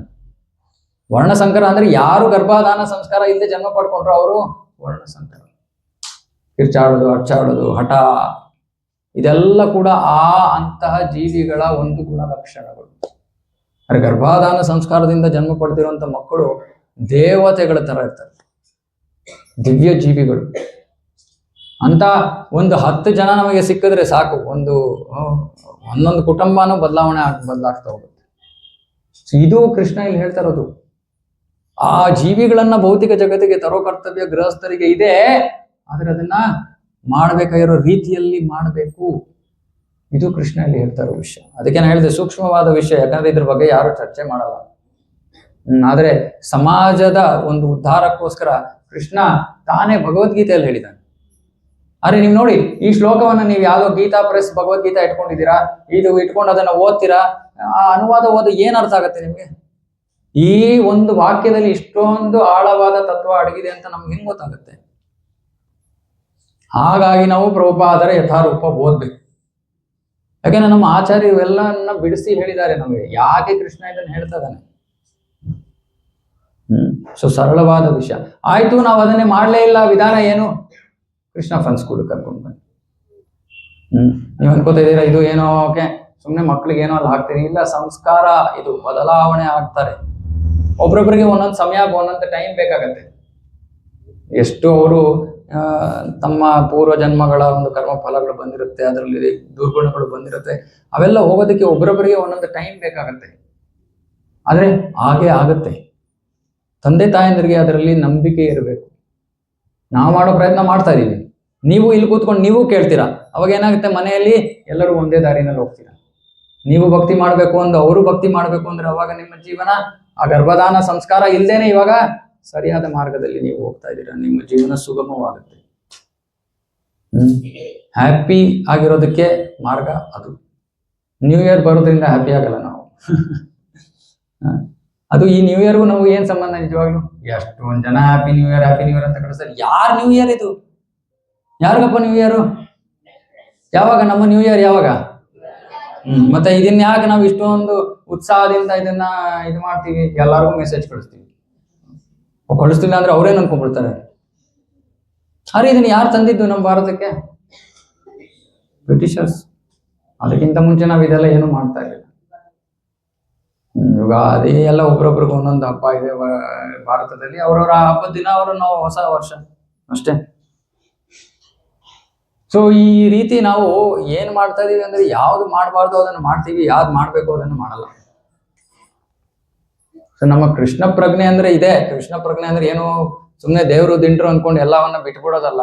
ವರ್ಣಸಂಕರ ಅಂದ್ರೆ ಯಾರು ಗರ್ಭಾಧಾನ ಸಂಸ್ಕಾರ ಇಲ್ಲದೆ ಜನ್ಮ ಪಡ್ಕೊಂಡ್ರು ಅವರು ವರ್ಣಸಂಕರ. ಕಿರ್ಚಾಡೋದು, ಅರ್ಚಾಡೋದು, ಹಠ, ಇದೆಲ್ಲ ಕೂಡ ಅಂತಹ ಜೀವಿಗಳ ಒಂದು ಗುಣಲಕ್ಷಣಗಳು. ಅರೆ ಗರ್ಭಾಧಾನ ಸಂಸ್ಕಾರದಿಂದ ಜನ್ಮ ಪಡೆದಿರುವಂತ ಮಕ್ಕಳು ದೇವತೆಗಳ ತರ ಇರ್ತಾರೆ, ದಿವ್ಯ ಜೀವಿಗಳು. ಅಂತ ಒಂದು 10 ಜನ ನಮಗೆ ಸಿಕ್ಕಿದ್ರೆ ಸಾಕು, ಒಂದೊಂದು ಕುಟುಂಬನೂ ಬದಲಾಗ್ತಾ ಹೋಗುತ್ತೆ. ಇದು ಕೃಷ್ಣ ಇಲ್ಲಿ ಹೇಳ್ತಾ ಇರೋದು. ಆ ಜೀವಿಗಳನ್ನ ಭೌತಿಕ ಜಗತ್ತಿಗೆ ತರೋ ಕರ್ತವ್ಯ ಗೃಹಸ್ಥರಿಗೆ ಇದೆ, ಆದ್ರೆ ಅದನ್ನ ಮಾಡಬೇಕಾಗಿರೋ ರೀತಿಯಲ್ಲಿ ಮಾಡಬೇಕು. ಇದು ಕೃಷ್ಣ ಇಲ್ಲಿ ಹೇಳ್ತಾ ಇರೋ ವಿಷಯ. ಅದಕ್ಕೆ ನಾನು ಹೇಳಿದೆ ಸೂಕ್ಷ್ಮವಾದ ವಿಷಯ, ಯಾಕಂದ್ರೆ ಇದ್ರ ಬಗ್ಗೆ ಯಾರು ಚರ್ಚೆ ಮಾಡಲ್ಲ. ಆದ್ರೆ ಸಮಾಜದ ಒಂದು ಉದ್ಧಾರಕ್ಕೋಸ್ಕರ ಕೃಷ್ಣ ತಾನೇ ಭಗವದ್ಗೀತೆಯಲ್ಲಿ ಹೇಳಿದ್ದಾನೆ. ಅರೆ ನೀವು ನೋಡಿ, ಈ ಶ್ಲೋಕವನ್ನ ನೀವು ಯಾವ್ದೋ ಗೀತಾ ಪ್ರೆಸ್ ಭಗವದ್ಗೀತಾ ಇಟ್ಕೊಂಡಿದ್ದೀರಾ, ಇದು ಇಟ್ಕೊಂಡು ಅದನ್ನ ಓದ್ತೀರಾ, ಆ ಅನುವಾದ ಓದು ಏನ್ ಅರ್ಥ ಆಗತ್ತೆ ನಿಮ್ಗೆ? ಈ ಒಂದು ವಾಕ್ಯದಲ್ಲಿ ಇಷ್ಟೊಂದು ಆಳವಾದ ತತ್ವ ಅಡಗಿದೆ ಅಂತ ನಮ್ಗೆ ಹೆಂಗ್ ಗೊತ್ತಾಗುತ್ತೆ? ಹಾಗಾಗಿ ನಾವು ಪ್ರಭುಪಾದರ ಯಥಾರೂಪ ಓದ್ಬೇಕು. ಯಾಕಂದ್ರೆ ನಮ್ಮ ಆಚಾರ್ಯ ಇವೆಲ್ಲನ್ನ ಬಿಡಿಸಿ ಹೇಳಿದ್ದಾರೆ ನಮಗೆ, ಯಾಕೆ ಕೃಷ್ಣ ಇದನ್ನ ಹೇಳ್ತಾ ಇದ್ದಾನೆ. ಸೊ ಸರಳವಾದ ವಿಷಯ ಆಯ್ತು. ನಾವು ಅದನ್ನೇ ಮಾಡ್ಲೇ ಇಲ್ಲ, ವಿಧಾನ ಏನು? ಕೃಷ್ಣ ಫನ್ ಸ್ಕೂಲ್ ಕರ್ಕೊಂಡು ಬನ್ನಿ. ನೀವು ಅನ್ಕೋತಾ ಇದ್ದೀರಾ ಇದು ಏನೋ ಓಕೆ ಸುಮ್ಮನೆ ಮಕ್ಳಿಗೆ ಏನೋ ಅಲ್ಲಿ ಹಾಕ್ತೀರಿ. ಇಲ್ಲ, ಸಂಸ್ಕಾರ ಇದು ಬದಲಾವಣೆ ಆಗ್ತಾರೆ. ಒಬ್ರೊಬ್ರಿಗೆ ಒಂದೊಂದು ಸಮಯ ಒಂದೊಂದು ಟೈಮ್ ಬೇಕಾಗತ್ತೆ. ಎಷ್ಟು ಅವರು ತಮ್ಮ ಪೂರ್ವ ಜನ್ಮಗಳ ಒಂದು ಕರ್ಮ ಫಲಗಳು ಬಂದಿರುತ್ತೆ, ಅದರಲ್ಲಿ ದುರ್ಗುಣಗಳು ಬಂದಿರುತ್ತೆ, ಅವೆಲ್ಲ ಹೋಗೋದಕ್ಕೆ ಒಬ್ರೊಬ್ಬರಿಗೆ ಒಂದೊಂದು ಟೈಮ್ ಬೇಕಾಗತ್ತೆ. ಆದ್ರೆ ಹಾಗೆ ಆಗುತ್ತೆ. ತಂದೆ ತಾಯಂದ್ರಿಗೆ ಅದರಲ್ಲಿ ನಂಬಿಕೆ ಇರಬೇಕು. ನಾವು ಮಾಡೋ ಪ್ರಯತ್ನ ಮಾಡ್ತಾ ಇದೀವಿ, ನೀವು ಇಲ್ಲಿ ಕೂತ್ಕೊಂಡು ನೀವು ಕೇಳ್ತೀರಾ. ಅವಾಗ ಏನಾಗುತ್ತೆ, ಮನೆಯಲ್ಲಿ ಎಲ್ಲರೂ ಒಂದೇ ದಾರಿನಲ್ಲಿ ಹೋಗ್ತೀರಾ. ನೀವು ಭಕ್ತಿ ಮಾಡ್ಬೇಕು ಅಂದ್ ಅವರು ಭಕ್ತಿ ಮಾಡ್ಬೇಕು ಅಂದ್ರೆ ಅವಾಗ ನಿಮ್ಮ ಜೀವನ ಆ ಗರ್ಭಧಾನ ಸಂಸ್ಕಾರ ಇಲ್ದೇನೆ ಇವಾಗ ಸರಿಯಾದ ಮಾರ್ಗದಲ್ಲಿ ನೀವು ಹೋಗ್ತಾ ಇದ್ದೀರಾ. ನಿಮ್ಮ ಜೀವನ ಸುಗಮವಾಗುತ್ತೆ. ಹ್ಯಾಪಿ ಆಗಿರೋದಕ್ಕೆ ಮಾರ್ಗ ಅದು. ನ್ಯೂ ಇಯರ್ ಬರೋದ್ರಿಂದ ಹ್ಯಾಪಿ ಆಗಲ್ಲ ನಾವು. ಅದು ಈ ನ್ಯೂ ಇಯರ್ಗೂ ನಾವು ಏನ್ ಸಂಬಂಧ? ನಿಜವಾಗ್ಲು ಎಷ್ಟೊಂದ್ ಜನ ಹ್ಯಾಪಿ ನ್ಯೂ ಇಯರ್ ಅಂತ ಕಳಿಸ್ತಾರೆ. ಯಾರ್ ನ್ಯೂ ಇಯರ್ ಇದು? ಯಾರಿಗಪ್ಪ ನ್ಯೂ ಇಯರ್? ಯಾವಾಗ ನಮ್ಮ ನ್ಯೂ ಇಯರ್ ಯಾವಾಗ? ಮತ್ತೆ ಇದನ್ನ ಯಾಕೆ ನಾವು ಇಷ್ಟೊಂದು ಉತ್ಸಾಹದಿಂದ ಇದನ್ನ ಇದು ಮಾಡ್ತೀವಿ? ಎಲ್ಲರಿಗೂ ಮೆಸೇಜ್ ಕಳಿಸ್ತೀವಿ. ಕಳಿಸ್ತಿಲ್ಲ ಅಂದ್ರೆ ಅವ್ರೇನ್ ಅನ್ಕೊಂಡ್ಬಿಡ್ತಾರೆ. ಅರೆ ಇದನ್ನ ಯಾರು ತಂದಿದ್ದು ನಮ್ಮ ಭಾರತಕ್ಕೆ? ಬ್ರಿಟಿಷರ್ಸ್. ಅದಕ್ಕಿಂತ ಮುಂಚೆ ನಾವು ಇದೆಲ್ಲ ಏನು ಮಾಡ್ತಾ ಇರಲಿಲ್ಲ. ಯುಗಾದಿ ಎಲ್ಲ ಒಬ್ರೊಬ್ರಿಗೆ ಒಂದೊಂದು ಹಬ್ಬ ಇದೆ ಭಾರತದಲ್ಲಿ. ಅವ್ರವ್ರ ಹಬ್ಬದ ದಿನ ನಾವು ಹೊಸ ವರ್ಷ ಅಷ್ಟೇ. ಸೊ ಈ ರೀತಿ ನಾವು ಏನ್ ಮಾಡ್ತಾ ಇದೀವಿ ಅಂದ್ರೆ ಯಾವ್ದು ಮಾಡಬಾರ್ದು ಅದನ್ನು ಮಾಡ್ತೀವಿ, ಯಾವ್ದು ಮಾಡ್ಬೇಕು ಅದನ್ನು ಮಾಡಲ್ಲ. ಸೊ ನಮ್ಮ ಕೃಷ್ಣ ಪ್ರಜ್ಞೆ ಅಂದ್ರೆ ಇದೆ. ಕೃಷ್ಣ ಪ್ರಜ್ಞೆ ಅಂದ್ರೆ ಏನು ಸುಮ್ಮನೆ ದೇವರು ದಿಂಡ್ರು ಅನ್ಕೊಂಡು ಎಲ್ಲವನ್ನ ಬಿಟ್ಬಿಡೋದಲ್ಲ.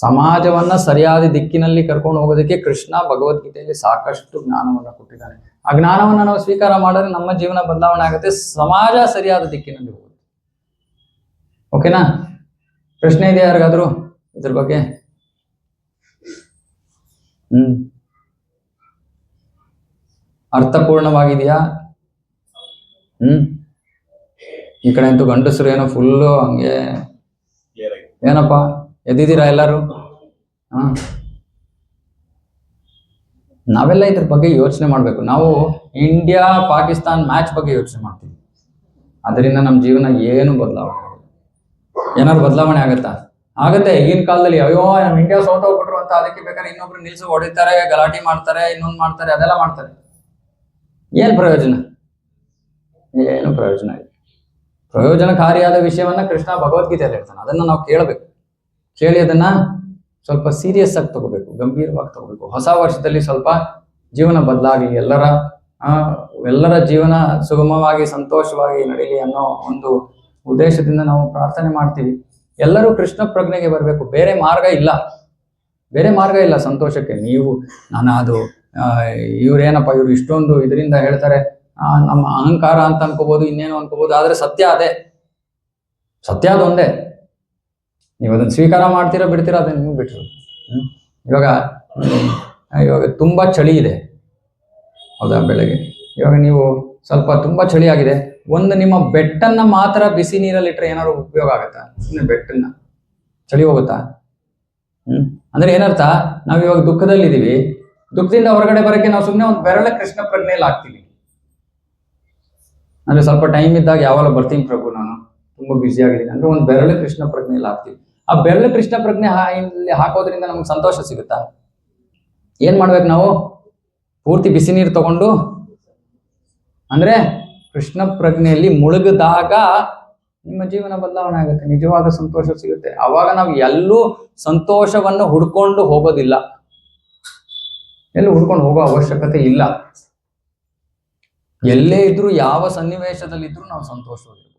ಸಮಾಜವನ್ನ ಸರಿಯಾದ ದಿಕ್ಕಿನಲ್ಲಿ ಕರ್ಕೊಂಡು ಹೋಗೋದಕ್ಕೆ ಕೃಷ್ಣ ಭಗವದ್ಗೀತೆಯಲ್ಲಿ ಸಾಕಷ್ಟು ಜ್ಞಾನವನ್ನ ಕೊಟ್ಟಿದ್ದಾನೆ. ಆ ಜ್ಞಾನವನ್ನ ನಾವು ಸ್ವೀಕಾರ ಮಾಡಿದ್ರೆ ನಮ್ಮ ಜೀವನ ಬದಲಾವಣೆ ಆಗುತ್ತೆ, ಸಮಾಜ ಸರಿಯಾದ ದಿಕ್ಕಿನಲ್ಲಿ ಹೋಗುತ್ತೆ. ಓಕೆನಾ? ಪ್ರಶ್ನೆ ಇದೆ ಯಾರಿಗಾದ್ರೂ ಇದ್ರ ಬಗ್ಗೆ? ಅರ್ಥಪೂರ್ಣವಾಗಿದೆಯಾ? ಈ ಕಡೆ ಅಂತೂ ಗಂಡಸರು ಏನೋ ಫುಲ್ಲು ಹಂಗೆ ಏನಪ್ಪ ಎದ್ದಿದ್ದೀರಾ ಎಲ್ಲರೂ? ನಾವೆಲ್ಲ ಇದ್ರ ಬಗ್ಗೆ ಯೋಚನೆ ಮಾಡ್ಬೇಕು. ನಾವು ಇಂಡಿಯಾ ಪಾಕಿಸ್ತಾನ್ ಮ್ಯಾಚ್ ಬಗ್ಗೆ ಯೋಚನೆ ಮಾಡ್ತೀವಿ, ಅದರಿಂದ ನಮ್ಮ ಜೀವನ ಏನು ಬದಲಾವಣೆ ಏನಾದ್ರು ಬದಲಾವಣೆ ಆಗತ್ತಾ? ಆಗತ್ತೆ. ಈಗಿನ ಕಾಲದಲ್ಲಿ ಅಯ್ಯೋ ನಮ್ಮ ಇಂಡಿಯಾ ಸೋತೋಗ್ಬಿಟ್ರು ಅಂತ ಅದಕ್ಕೆ ಬೇಕಾದ್ರೆ ಇನ್ನೊಬ್ರು ನಿಲ್ಸಿ ಹೊಡಿತಾರೆ, ಗಲಾಟೆ ಮಾಡ್ತಾರೆ, ಇನ್ನೊಂದು ಮಾಡ್ತಾರೆ, ಅದೆಲ್ಲ ಮಾಡ್ತಾರೆ. ಏನ್ ಪ್ರಯೋಜನ? ಏನು ಪ್ರಯೋಜನ ಇಲ್ಲ. ಪ್ರಯೋಜನಕಾರಿಯಾದ ವಿಷಯವನ್ನ ಕೃಷ್ಣ ಭಗವದ್ಗೀತೆಯಲ್ಲಿ ಹೇಳ್ತಾನೆ. ಅದನ್ನ ನಾವು ಕೇಳಬೇಕು. ಕೇಳಿ ಅದನ್ನ ಸ್ವಲ್ಪ ಸೀರಿಯಸ್ ಆಗಿ ತಗೋಬೇಕು, ಗಂಭೀರವಾಗಿ ತಗೋಬೇಕು. ಹೊಸ ವರ್ಷದಲ್ಲಿ ಸ್ವಲ್ಪ ಜೀವನ ಬದಲಾಗಿ ಎಲ್ಲರ ಜೀವನ ಸುಗಮವಾಗಿ ಸಂತೋಷವಾಗಿ ನಡೀಲಿ ಅನ್ನೋ ಒಂದು ಉದ್ದೇಶದಿಂದ ನಾವು ಪ್ರಾರ್ಥನೆ ಮಾಡ್ತೀವಿ. ಎಲ್ಲರೂ ಕೃಷ್ಣ ಪ್ರಜ್ಞೆಗೆ ಬರಬೇಕು. ಬೇರೆ ಮಾರ್ಗ ಇಲ್ಲ ಸಂತೋಷಕ್ಕೆ. ನೀವು ನಾನು ಅದು ಇವ್ರೇನಪ್ಪ ಇವ್ರು ಇಷ್ಟೊಂದು ಇದರಿಂದ ಹೇಳ್ತಾರೆ, ನಮ್ಮ ಅಹಂಕಾರ ಅಂತ ಅನ್ಕೋಬಹುದು, ಇನ್ನೇನು ಅನ್ಕೋಬಹುದು. ಆದ್ರೆ ಸತ್ಯ ಅದೇ, ಸತ್ಯ ಅದೊಂದೇ. ನೀವು ಅದನ್ನ ಸ್ವೀಕಾರ ಮಾಡ್ತೀರಾ ಬಿಡ್ತೀರಾ ಅದನ್ನ ನಿಮ್ಗೆ ಬಿಟ್ರು. ಇವಾಗ ತುಂಬಾ ಚಳಿ ಇದೆ, ಹೌದಾ? ಬೆಳಗ್ಗೆ ಇವಾಗ ನೀವು ಸ್ವಲ್ಪ ತುಂಬಾ ಚಳಿ ಆಗಿದೆ, ಒಂದು ನಿಮ್ಮ ಬೆಟ್ಟನ್ನ ಮಾತ್ರ ಬಿಸಿ ನೀರಲ್ಲಿ ಇಟ್ರೆ ಏನಾದ್ರು ಉಪಯೋಗ ಆಗತ್ತಾ? ಸುಮ್ಮನೆ ಬೆಟ್ಟನ್ನ ಚಳಿ ಹೋಗುತ್ತಾ? ಅಂದ್ರೆ ಏನರ್ಥ, ನಾವ್ ಇವಾಗ ದುಃಖದಲ್ಲಿ ಇದೀವಿ, ದುಃಖದಿಂದ ಹೊರಗಡೆ ಬರಕ್ಕೆ ನಾವು ಸುಮ್ಮನೆ ಒಂದು ಬೆರಳ ಕೃಷ್ಣ ಪ್ರಜ್ಞೆಯಲ್ಲಿ ಆಗ್ತೀವಿ. ಅಂದ್ರೆ ಸ್ವಲ್ಪ ಟೈಮ್ ಇದ್ದಾಗ ಯಾವಾಗ ಬರ್ತೀನಿ ಪ್ರಭು, ನಾನು ತುಂಬಾ ಬ್ಯುಸಿ ಆಗಿದ್ದೀನಿ ಅಂದ್ರೆ ಒಂದು ಬೆರಳು ಕೃಷ್ಣ ಪ್ರಜ್ಞೆಯಲ್ಲಿ ಆಗ್ತೀವಿ. ಆ ಬೆರಳು ಕೃಷ್ಣ ಪ್ರಜ್ಞೆ ಇಲ್ಲಿ ಹಾಕೋದ್ರಿಂದ ನಮ್ಗೆ ಸಂತೋಷ ಸಿಗುತ್ತಾ? ಏನ್ ಮಾಡ್ಬೇಕು ನಾವು? ಪೂರ್ತಿ ಬಿಸಿ ನೀರು ತಗೊಂಡು ಅಂದ್ರೆ ಕೃಷ್ಣ ಪ್ರಜ್ಞೆಯಲ್ಲಿ ಮುಳುಗಿದಾಗ ನಿಮ್ಮ ಜೀವನ ಬದಲಾವಣೆ ಆಗುತ್ತೆ, ನಿಜವಾದ ಸಂತೋಷ ಸಿಗುತ್ತೆ. ಅವಾಗ ನಾವು ಎಲ್ಲೂ ಸಂತೋಷವನ್ನು ಹುಡ್ಕೊಂಡು ಹೋಗೋದಿಲ್ಲ, ಎಲ್ಲೂ ಹುಡ್ಕೊಂಡು ಹೋಗೋ ಅವಶ್ಯಕತೆ ಇಲ್ಲ. ಎಲ್ಲೇ ಇದ್ರು, ಯಾವ ಸನ್ನಿವೇಶದಲ್ಲಿದ್ರು ನಾವು ಸಂತೋಷವಾಗಿರ್ಬೇಕು.